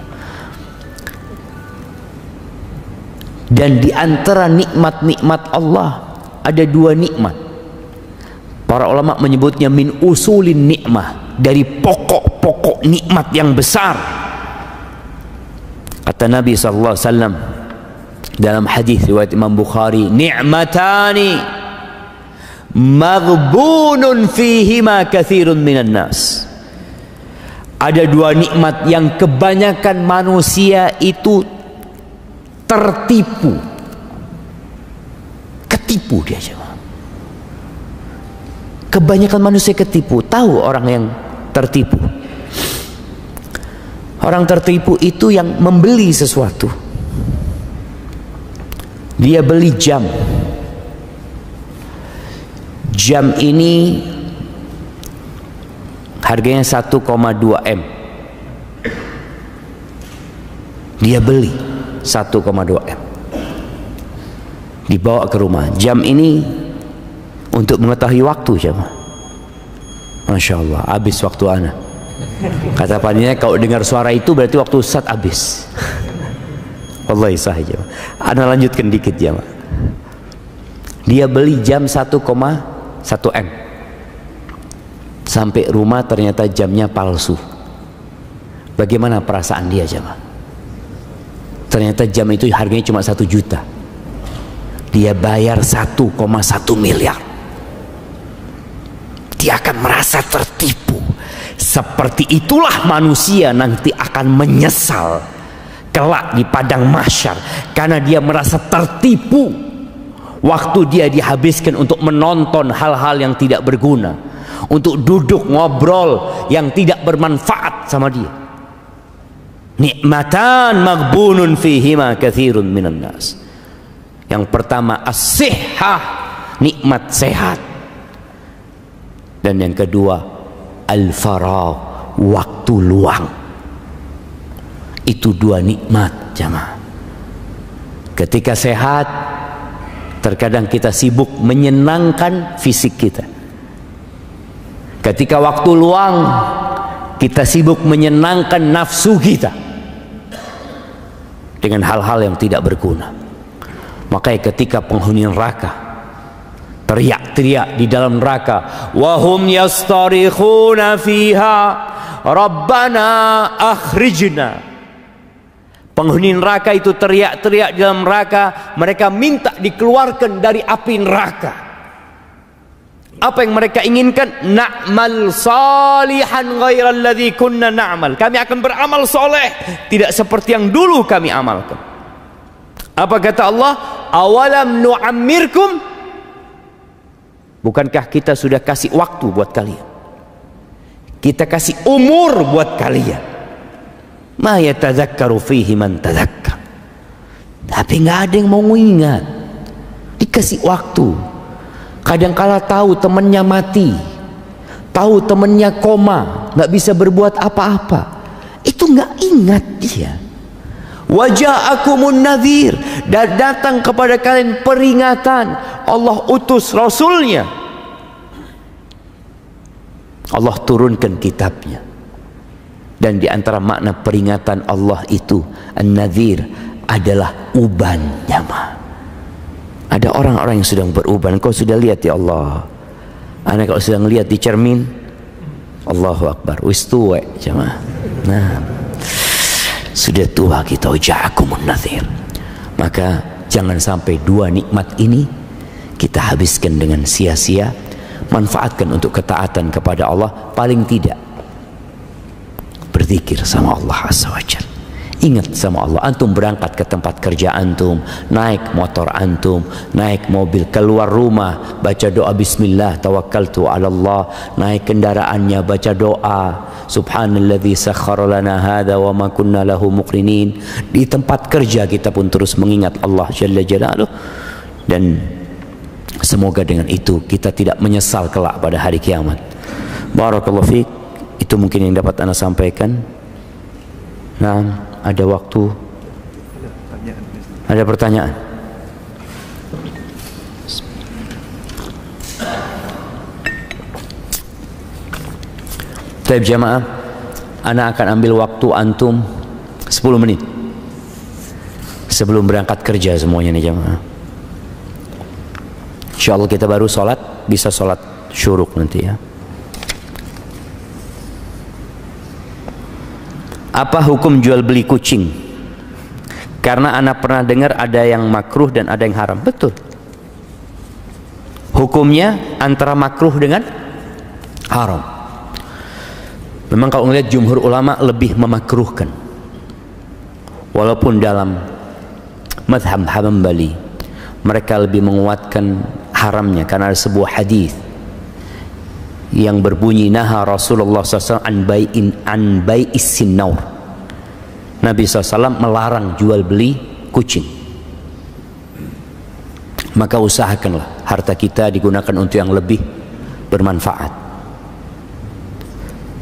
Dan di antara nikmat-nikmat Allah ada dua nikmat. Para ulama menyebutnya min usulin nikmah, dari pokok-pokok nikmat yang besar. Kata Nabi SAW dalam hadis riwayat Imam Bukhari, ni'matani maghbunun fihima katsirun minan nas. Ada dua nikmat yang kebanyakan manusia itu tertipu, ketipu dia coba. Kebanyakan manusia ketipu. Tahu orang yang tertipu? Orang tertipu itu yang membeli sesuatu. Dia beli jam. Jam ini harganya 1,2 M. Dia beli 1,2 M, dibawa ke rumah. Jam ini untuk mengetahui waktu jemaah. Masya Allah, habis waktu anak. Kata panitia, kalau dengar suara itu berarti waktu Ustaz habis. Wallahi sahih jemaah. Ana lanjutkan dikit jemaah. Dia beli jam 1,1 M. Sampai rumah ternyata jamnya palsu. Bagaimana perasaan dia jemaah? Ternyata jam itu harganya cuma 1 juta. Dia bayar 1,1 miliar. Dia akan merasa tertipu. Seperti itulah manusia nanti akan menyesal kelak di padang mahsyar, karena dia merasa tertipu. Waktu dia dihabiskan untuk menonton hal-hal yang tidak berguna, untuk duduk ngobrol yang tidak bermanfaat sama dia. Nikmatan maghbunun fihima katsirun minan nas. Yang pertama as-sihhah, nikmat sehat. Dan yang kedua al-faragh, waktu luang. Itu dua nikmat jamaah. Ketika sehat, terkadang kita sibuk menyenangkan fisik kita. Ketika waktu luang, Kita sibuk menyenangkan nafsu kita dengan hal-hal yang tidak berguna. Makanya ketika penghuni neraka teriak-teriak di dalam neraka, wahum yastarikhuna fiha rabbana akhrijna. Penghuni neraka itu teriak-teriak di dalam neraka, mereka minta dikeluarkan dari api neraka. Apa yang mereka inginkan? Na'mal salihan ghairal ladzi kunna na'mal. Kami akan beramal soleh tidak seperti yang dulu kami amalkan. Apa kata Allah? Awalam nu'ammirkum? Bukankah kita sudah kasih waktu buat kalian? Kita kasih umur buat kalian. Ma yatadzakkaru fihi man tadzakkar. Tapi nggak ada yang mau ingat. Dikasih waktu. Kadangkala tahu temannya mati, tahu temannya koma, nggak bisa berbuat apa-apa, itu nggak ingat dia. Waja'akumun nadhir, dan datang kepada kalian peringatan. Allah utus Rasulnya, Allah turunkan kitabnya. Dan di antara makna peringatan Allah itu, an-nadhir adalah uban jamaah. Ada orang-orang yang sedang beruban. Kau sudah lihat ya Allah? Anak kalau sedang lihat di cermin, Allahu Akbar, wis tua jamaah. Nah, sudah tua kita. Ja'akumun nadhir. Maka jangan sampai dua nikmat ini kita habiskan dengan sia-sia. Manfaatkan untuk ketaatan kepada Allah. Paling tidak berzikir sama Allah Azza wa Jalla. Ingat sama Allah. Antum berangkat ke tempat kerja antum, naik motor antum, naik mobil, keluar rumah, baca doa bismillah tawakkaltu ala Allah. Naik kendaraannya, baca doa subhanalladzi sakhkhara lana hadza wa ma kunna lahu muqrinin. Di tempat kerja kita pun terus mengingat Allah jalla jalaluh. Dan semoga dengan itu kita tidak menyesal kelak pada hari kiamat. Barakallahu fiik. Itu mungkin yang dapat Anda sampaikan. Nah, ada waktu. Ada pertanyaan? Baik jamaah, Ana akan ambil waktu antum 10 menit sebelum berangkat kerja semuanya nih jamaah. Insyaallah kita baru sholat, bisa sholat syuruk nanti ya. Apa hukum jual beli kucing? Karena anak pernah dengar ada yang makruh dan ada yang haram. Betul. Hukumnya antara makruh dengan haram. Memang kalau melihat jumhur ulama lebih memakruhkan. Walaupun dalam madhab Hambali mereka lebih menguatkan haramnya karena ada sebuah hadis yang berbunyi naha Rasulullah SAW an bai'is sinnaur. Nabi SAW melarang jual beli kucing. Maka usahakanlah harta kita digunakan untuk yang lebih bermanfaat.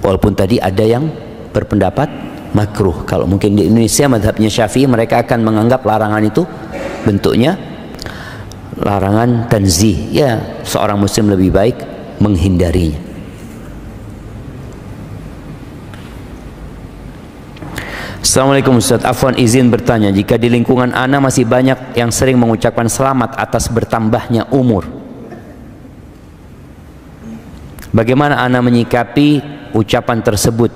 Walaupun tadi ada yang berpendapat makruh. Kalau mungkin di Indonesia madhabnya Syafi'i, mereka akan menganggap larangan itu bentuknya larangan tanzih. Ya, seorang muslim lebih baik menghindarinya. Assalamualaikum Ustaz, afwan izin bertanya, jika di lingkungan ana masih banyak yang sering mengucapkan selamat atas bertambahnya umur, bagaimana ana menyikapi ucapan tersebut?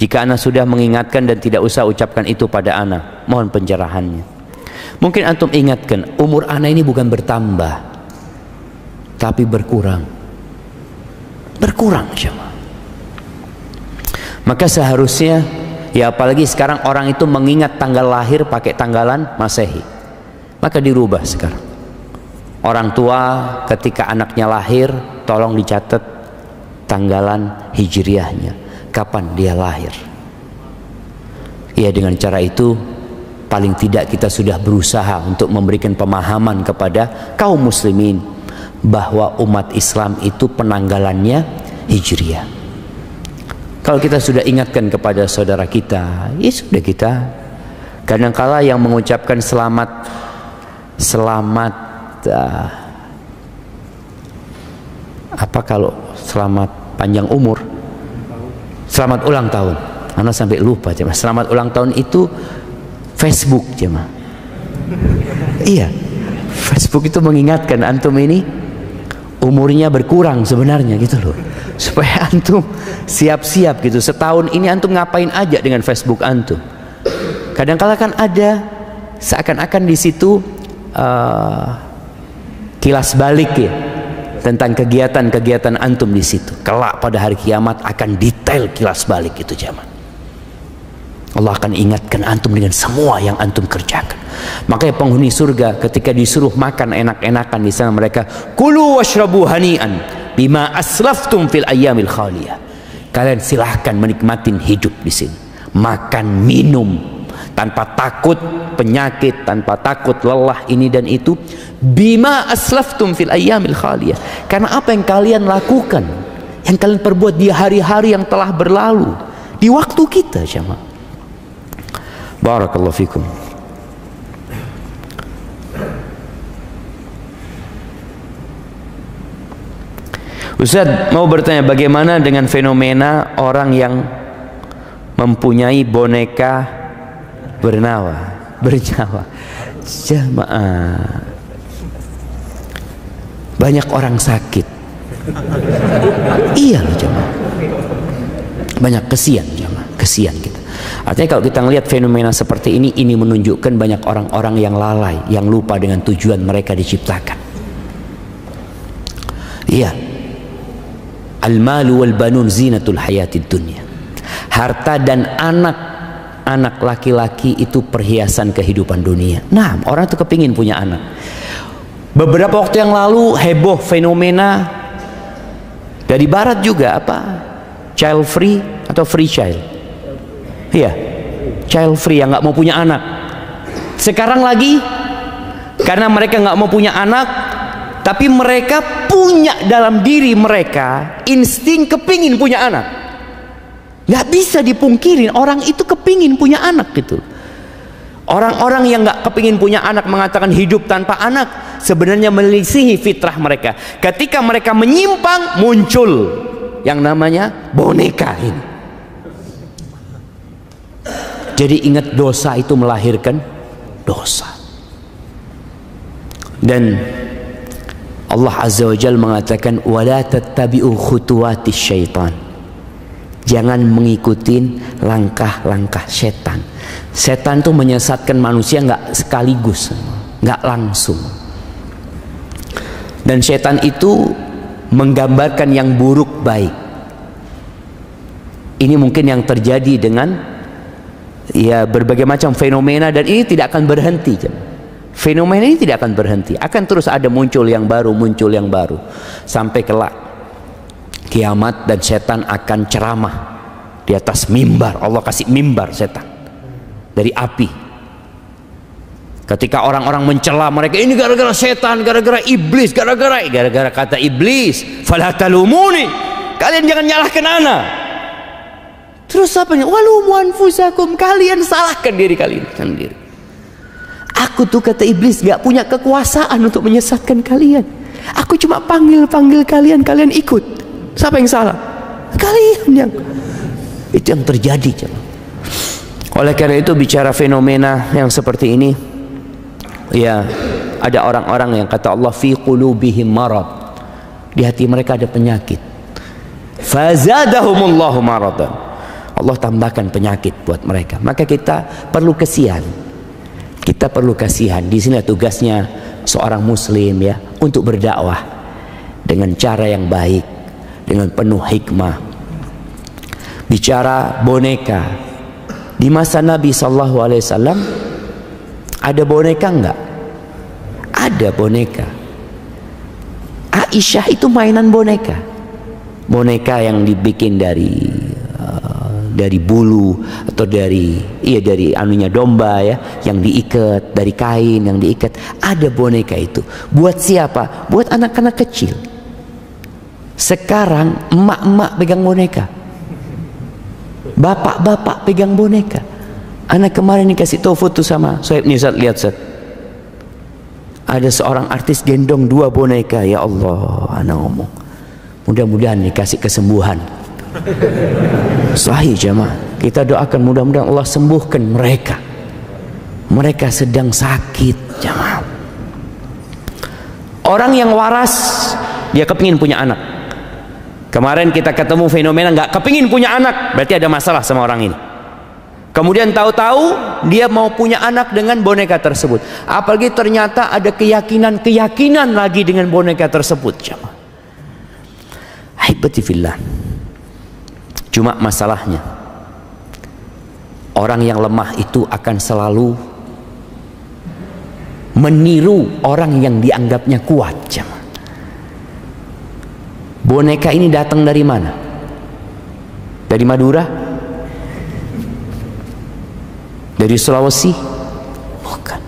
Jika ana sudah mengingatkan dan tidak usah ucapkan itu pada ana, mohon pencerahannya. Mungkin antum ingatkan, umur ana ini bukan bertambah tapi berkurang. Berkurang cuma. Maka seharusnya, ya apalagi sekarang orang itu mengingat tanggal lahir pakai tanggalan Masehi, maka dirubah sekarang. Orang tua ketika anaknya lahir tolong dicatat tanggalan hijriahnya, kapan dia lahir. Ya, dengan cara itu paling tidak kita sudah berusaha untuk memberikan pemahaman kepada kaum muslimin bahwa umat Islam itu penanggalannya hijriah. Kalau kita sudah ingatkan kepada saudara kita, ya sudah kita. Kadangkala yang mengucapkan selamat apa kalau selamat panjang umur, Selamat ulang tahun. Ana sampai lupa jemaah. Selamat ulang tahun itu Facebook jemaah. Iya. Facebook itu mengingatkan antum ini umurnya berkurang sebenarnya gitu loh. Supaya antum siap-siap gitu. Setahun ini antum ngapain aja dengan Facebook antum. Kadang-kala kan ada seakan-akan di situ kilas balik ya tentang kegiatan-kegiatan antum di situ. Kelak pada hari kiamat akan detail kilas balik itu jemaah. Allah akan ingatkan antum dengan semua yang antum kerjakan. Makanya penghuni surga ketika disuruh makan enak-enakan di sana mereka kulu washrabu hani'an bima aslaftum fil ayyamil khaliyah. Kalian silahkan menikmatin hidup di sini. Makan, minum tanpa takut penyakit, tanpa takut lelah ini dan itu. Bima aslaftum fil ayyamil khaliyah. Karena apa yang kalian lakukan, yang kalian perbuat di hari-hari yang telah berlalu, di waktu kita jemaah. Barakallahu fikum. Ustaz mau bertanya bagaimana dengan fenomena orang yang mempunyai boneka bernyawa jemaah. Banyak orang sakit. Iya loh jemaah. Banyak kesian jemaah, kesian kita. Artinya kalau kita melihat fenomena seperti ini menunjukkan banyak orang-orang yang lalai, yang lupa dengan tujuan mereka diciptakan. Iya. Al-malu wal banun zinatul hayatid dunya. Harta dan anak laki-laki itu perhiasan kehidupan dunia. Nah, orang itu kepingin punya anak. Beberapa waktu yang lalu heboh fenomena dari barat juga apa? Child free atau free child. Iya, child free yang nggak mau punya anak. Sekarang lagi karena mereka nggak mau punya anak, tapi mereka punya dalam diri mereka insting kepingin punya anak. Nggak bisa dipungkirin orang itu kepingin punya anak gitu. Orang-orang yang nggak kepingin punya anak mengatakan hidup tanpa anak sebenarnya melisihi fitrah mereka. Ketika mereka menyimpang muncul yang namanya boneka ini. Jadi ingat dosa itu melahirkan dosa. Dan Allah Azza wa Jalla mengatakan wala tattabi'u khutuwatis syaitan. Jangan mengikuti langkah-langkah setan. Setan itu menyesatkan manusia nggak sekaligus, nggak langsung. Dan setan itu menggambarkan yang buruk baik. Ini mungkin yang terjadi dengan ya berbagai macam fenomena dan ini tidak akan berhenti. Fenomena ini tidak akan berhenti, akan terus ada muncul yang baru sampai kelak kiamat dan setan akan ceramah di atas mimbar. Allah kasih mimbar setan dari api. Ketika orang-orang mencela mereka, ini gara-gara setan, gara-gara iblis, gara-gara kata iblis, fala talumuni, kalian jangan nyalahkan ana. Terus apa nih? Walumu anfusakum, kalian salahkan diri kalian sendiri. Aku tuh kata iblis gak punya kekuasaan untuk menyesatkan kalian. Aku cuma panggil kalian, kalian ikut. Siapa yang salah? Kalian yang. Itu yang terjadi. Oleh karena itu bicara fenomena yang seperti ini, ya ada orang-orang yang kata Allah fi qulubihim marad, di hati mereka ada penyakit. Fazadahumullahu maradan. Allah tambahkan penyakit buat mereka. Maka kita perlu kasihan. Kita perlu kasihan. Di sini tugasnya seorang muslim ya untuk berdakwah dengan cara yang baik, dengan penuh hikmah. Bicara boneka. Di masa Nabi SAW ada boneka enggak? Ada boneka. Aisyah itu mainan boneka. Boneka yang dibikin dari bulu atau dari anunya domba ya, yang diikat dari kain yang diikat. Ada boneka itu. Buat siapa? Buat anak-anak kecil. Sekarang emak-emak pegang boneka, bapak-bapak pegang boneka. Anak kemarin dikasih tahu foto sama Soeb nih, Ustaz, lihat Ustaz. Ada seorang artis gendong 2 boneka. Ya Allah, anak ngomong mudah-mudahan dikasih kesembuhan Sahih jamaah. Kita doakan mudah-mudahan Allah sembuhkan mereka. Mereka sedang sakit jamaah. Orang yang waras dia kepingin punya anak. Kemarin kita ketemu fenomena nggak kepingin punya anak, berarti ada masalah sama orang ini. Kemudian tahu-tahu dia mau punya anak dengan boneka tersebut. Apalagi ternyata ada keyakinan lagi dengan boneka tersebut. Ahibati fillah. Cuma masalahnya orang yang lemah itu akan selalu meniru orang yang dianggapnya kuat. Boneka ini datang dari mana? Dari Madura? Dari Sulawesi? Bukan.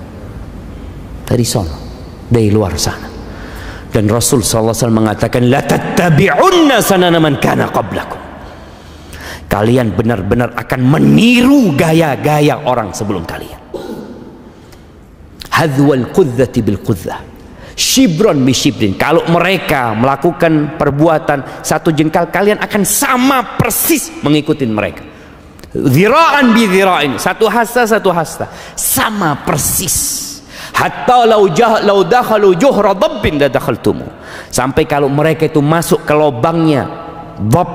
Dari sono, dari luar sana. Dan Rasul SAW mengatakan, la tattabi'unna sanana man kana qablakum. Kalian benar-benar akan meniru gaya-gaya orang sebelum kalian. Hadwal qudzati bil qudzah, shibron bi shibrin. Kalau mereka melakukan perbuatan satu jengkal, kalian akan sama persis mengikuti mereka. Zira'an bi zira'in, satu hasta, sama persis. Hatta law dakhalu juhra dabbin la dakhaltumu. Sampai kalau mereka itu masuk ke lubangnya dhab,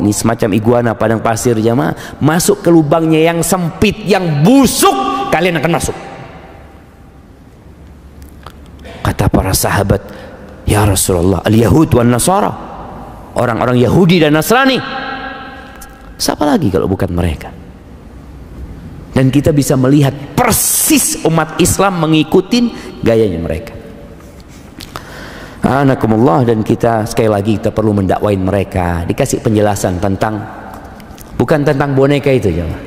ini semacam iguana padang pasir jamaah, masuk ke lubangnya yang sempit, yang busuk, kalian akan masuk. Kata para sahabat, ya Rasulullah, al-Yahud wan Nasara, orang-orang Yahudi dan Nasrani, siapa lagi kalau bukan mereka? Dan kita bisa melihat persis umat Islam mengikuti gayanya mereka. Anakumullah. Dan kita sekali lagi kita perlu mendakwain mereka, dikasih penjelasan tentang, bukan tentang boneka itu jangan.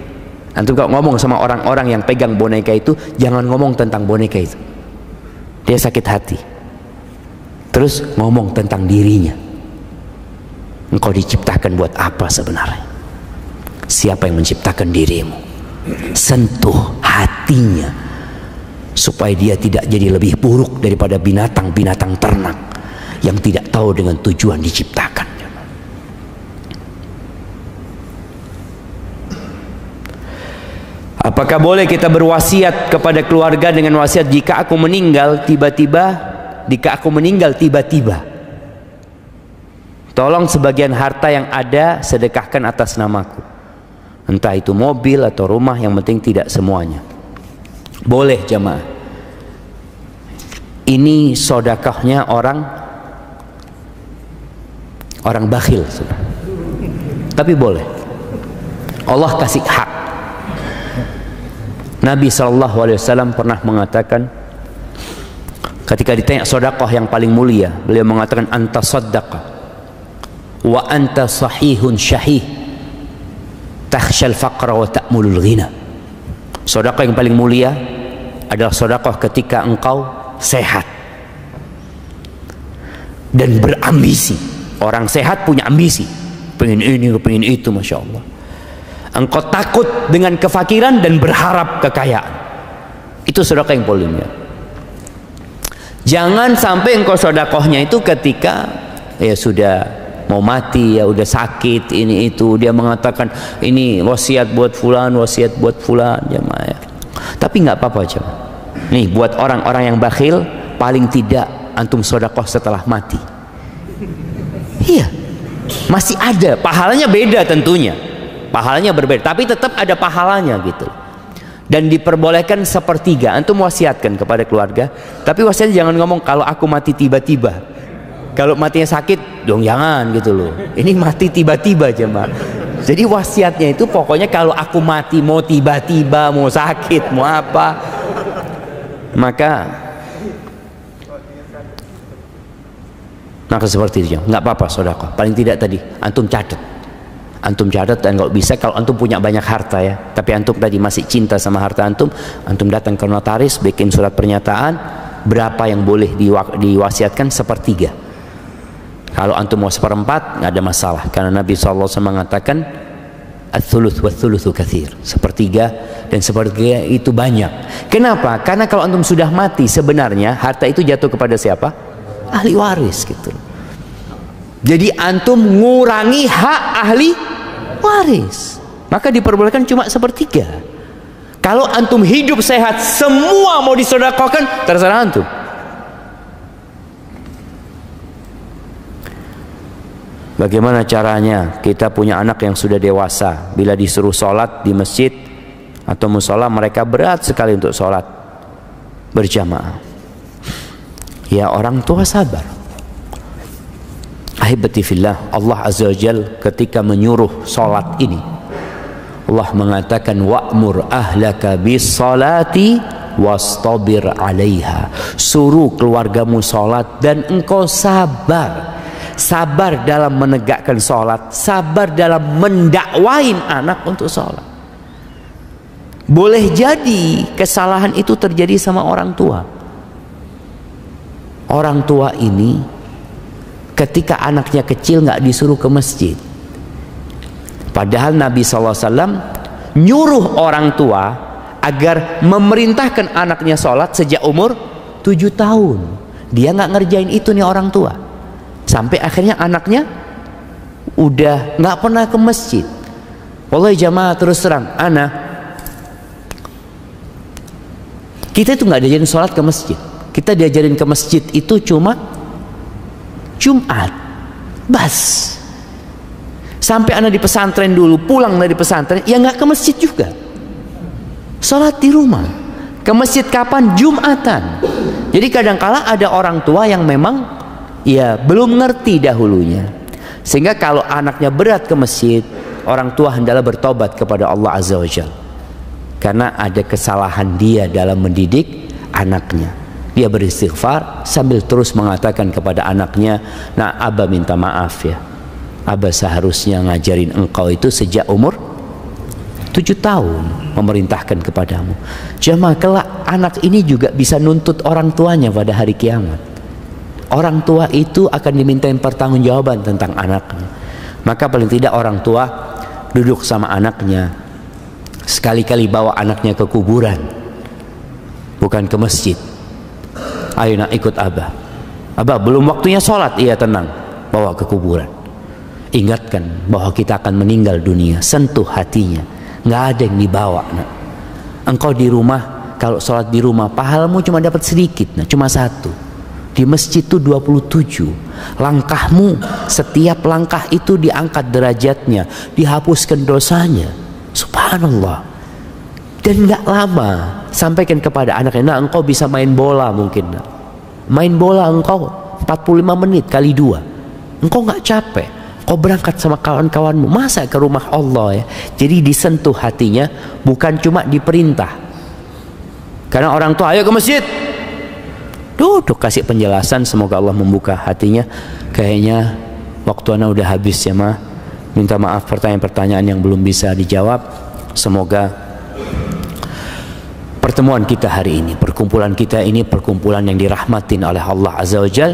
Antum kalau ngomong sama orang-orang yang pegang boneka itu, jangan ngomong tentang boneka itu. Dia sakit hati. Terus ngomong tentang dirinya. Engkau diciptakan buat apa sebenarnya? Siapa yang menciptakan dirimu? Sentuh hatinya supaya dia tidak jadi lebih buruk daripada binatang-binatang ternak yang tidak tahu dengan tujuan diciptakan. Apakah boleh kita berwasiat kepada keluarga dengan wasiat, jika aku meninggal tiba-tiba tolong sebagian harta yang ada sedekahkan atas namaku, entah itu mobil atau rumah, yang penting tidak semuanya. Boleh jamaah. Ini sedekahnya orang bakhil, tapi boleh. Allah kasih hak. Nabi SAW pernah mengatakan, ketika ditanya sedekah yang paling mulia, beliau mengatakan, anta saddaqa wa anta sahihun syahih takhshal faqra wa ta'mulul ghina. Sedekah yang paling mulia adalah sedekah ketika engkau sehat dan berambisi. Orang sehat punya ambisi, pengen ini, pengen itu, masya Allah. Engkau takut dengan kefakiran dan berharap kekayaan. Itu sedekah yang paling mulia. Jangan sampai engkau sedekahnya itu ketika ya sudah mau mati, ya udah sakit, ini itu, dia mengatakan ini wasiat buat fulan, wasiat buat fulan, jemaah ya. Tapi nggak apa-apa jemaah. Nih buat orang-orang yang bakhil, paling tidak antum sedekah setelah mati. Iya, masih ada pahalanya, beda tentunya, pahalanya berbeda, tapi tetap ada pahalanya gitu. Dan diperbolehkan sepertiga, antum wasiatkan kepada keluarga, tapi wasiatnya jangan ngomong kalau aku mati tiba-tiba. Kalau matinya sakit, dong jangan gitu loh. Ini mati tiba-tiba jemaah. Jadi wasiatnya itu pokoknya kalau aku mati, mau tiba-tiba, mau sakit, mau apa, maka seperti itu. Nggak apa-apa sedekah. Paling tidak tadi antum catat. Dan kalau bisa, kalau antum punya banyak harta ya, tapi antum tadi masih cinta sama harta antum datang ke notaris, bikin surat pernyataan berapa yang boleh diwasiatkan, sepertiga. Kalau antum mau seperempat, nggak ada masalah, karena Nabi SAW mengatakan ats-tsuluts wat-tsulutsu katsir, sepertiga dan sepertiga itu banyak. Kenapa? Karena kalau antum sudah mati, sebenarnya harta itu jatuh kepada siapa? Ahli waris gitu. Jadi antum ngurangi hak ahli waris. Maka diperbolehkan cuma sepertiga. Kalau antum hidup sehat, semua mau disedekahkan, terserah antum. Bagaimana caranya? Kita punya anak yang sudah dewasa, bila disuruh sholat di masjid atau musola, mereka berat sekali untuk sholat berjamaah. Ya, orang tua sabar. Ahibati fillah, Allah Azza wa Jal ketika menyuruh sholat ini, Allah mengatakan wa'mur ahlaka bis salati wastabir 'alaiha. Suruh keluargamu sholat dan engkau sabar. Sabar dalam menegakkan sholat, sabar dalam mendakwain anak untuk sholat. Boleh jadi kesalahan itu terjadi sama orang tua. Orang tua ini ketika anaknya kecil nggak disuruh ke masjid, padahal Nabi SAW nyuruh orang tua agar memerintahkan anaknya sholat sejak umur 7 tahun. Dia nggak ngerjain itu nih orang tua, sampai akhirnya anaknya udah nggak pernah ke masjid. Wallahi jamaah, terus terang, kita itu nggak diajarin sholat ke masjid. Kita diajarin ke masjid itu cuma Jumat, bas. Sampai anak di pesantren dulu, pulang dari pesantren, ya nggak ke masjid juga. Sholat di rumah. Ke masjid kapan? Jumatan. Jadi kadangkala ada orang tua yang memang ya belum ngerti dahulunya, sehingga kalau anaknya berat ke masjid, orang tua hendaklah bertobat kepada Allah Azza wa Jalla, karena ada kesalahan dia dalam mendidik anaknya. Dia beristighfar sambil terus mengatakan kepada anaknya, nah Abah minta maaf ya, Abah seharusnya ngajarin engkau itu sejak umur 7 tahun, memerintahkan kepadamu. Jamaah, kelak anak ini juga bisa nuntut orang tuanya pada hari kiamat. Orang tua itu akan dimintain pertanggungjawaban tentang anaknya. Maka paling tidak orang tua duduk sama anaknya, sekali-kali bawa anaknya ke kuburan, bukan ke masjid. Ayo nak ikut Abah. Abah belum waktunya sholat, iya tenang, bawa ke kuburan. Ingatkan bahwa kita akan meninggal dunia, sentuh hatinya. Nggak ada yang dibawa nak. Engkau di rumah, kalau sholat di rumah pahalamu cuma dapat sedikit, nah, cuma 1. Di masjid itu 27. Langkahmu, setiap langkah itu diangkat derajatnya, dihapuskan dosanya. Subhanallah. Dan nggak lama, sampaikan kepada anaknya, nah engkau bisa main bola mungkin, nah. Main bola engkau 45 menit kali 2, engkau nggak capek. Kau berangkat sama kawan-kawanmu, masa ke rumah Allah ya. Jadi disentuh hatinya, bukan cuma diperintah. Karena orang tua, ayo ke masjid, duduk kasih penjelasan. Semoga Allah membuka hatinya. Kayaknya waktu anak udah habis ya mah. Minta maaf pertanyaan-pertanyaan yang belum bisa dijawab. Semoga pertemuan kita hari ini, perkumpulan kita ini perkumpulan yang dirahmatin oleh Allah Azza wa Jal,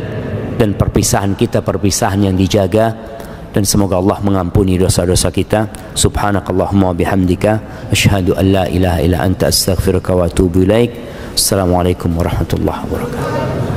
dan perpisahan kita perpisahan yang dijaga, dan semoga Allah mengampuni dosa-dosa kita. Subhanakallahumma bihamdika asyhadu an la ilaha illa anta astaghfiruka wa atubu ilaik. Assalamualaikum warahmatullahi wabarakatuh.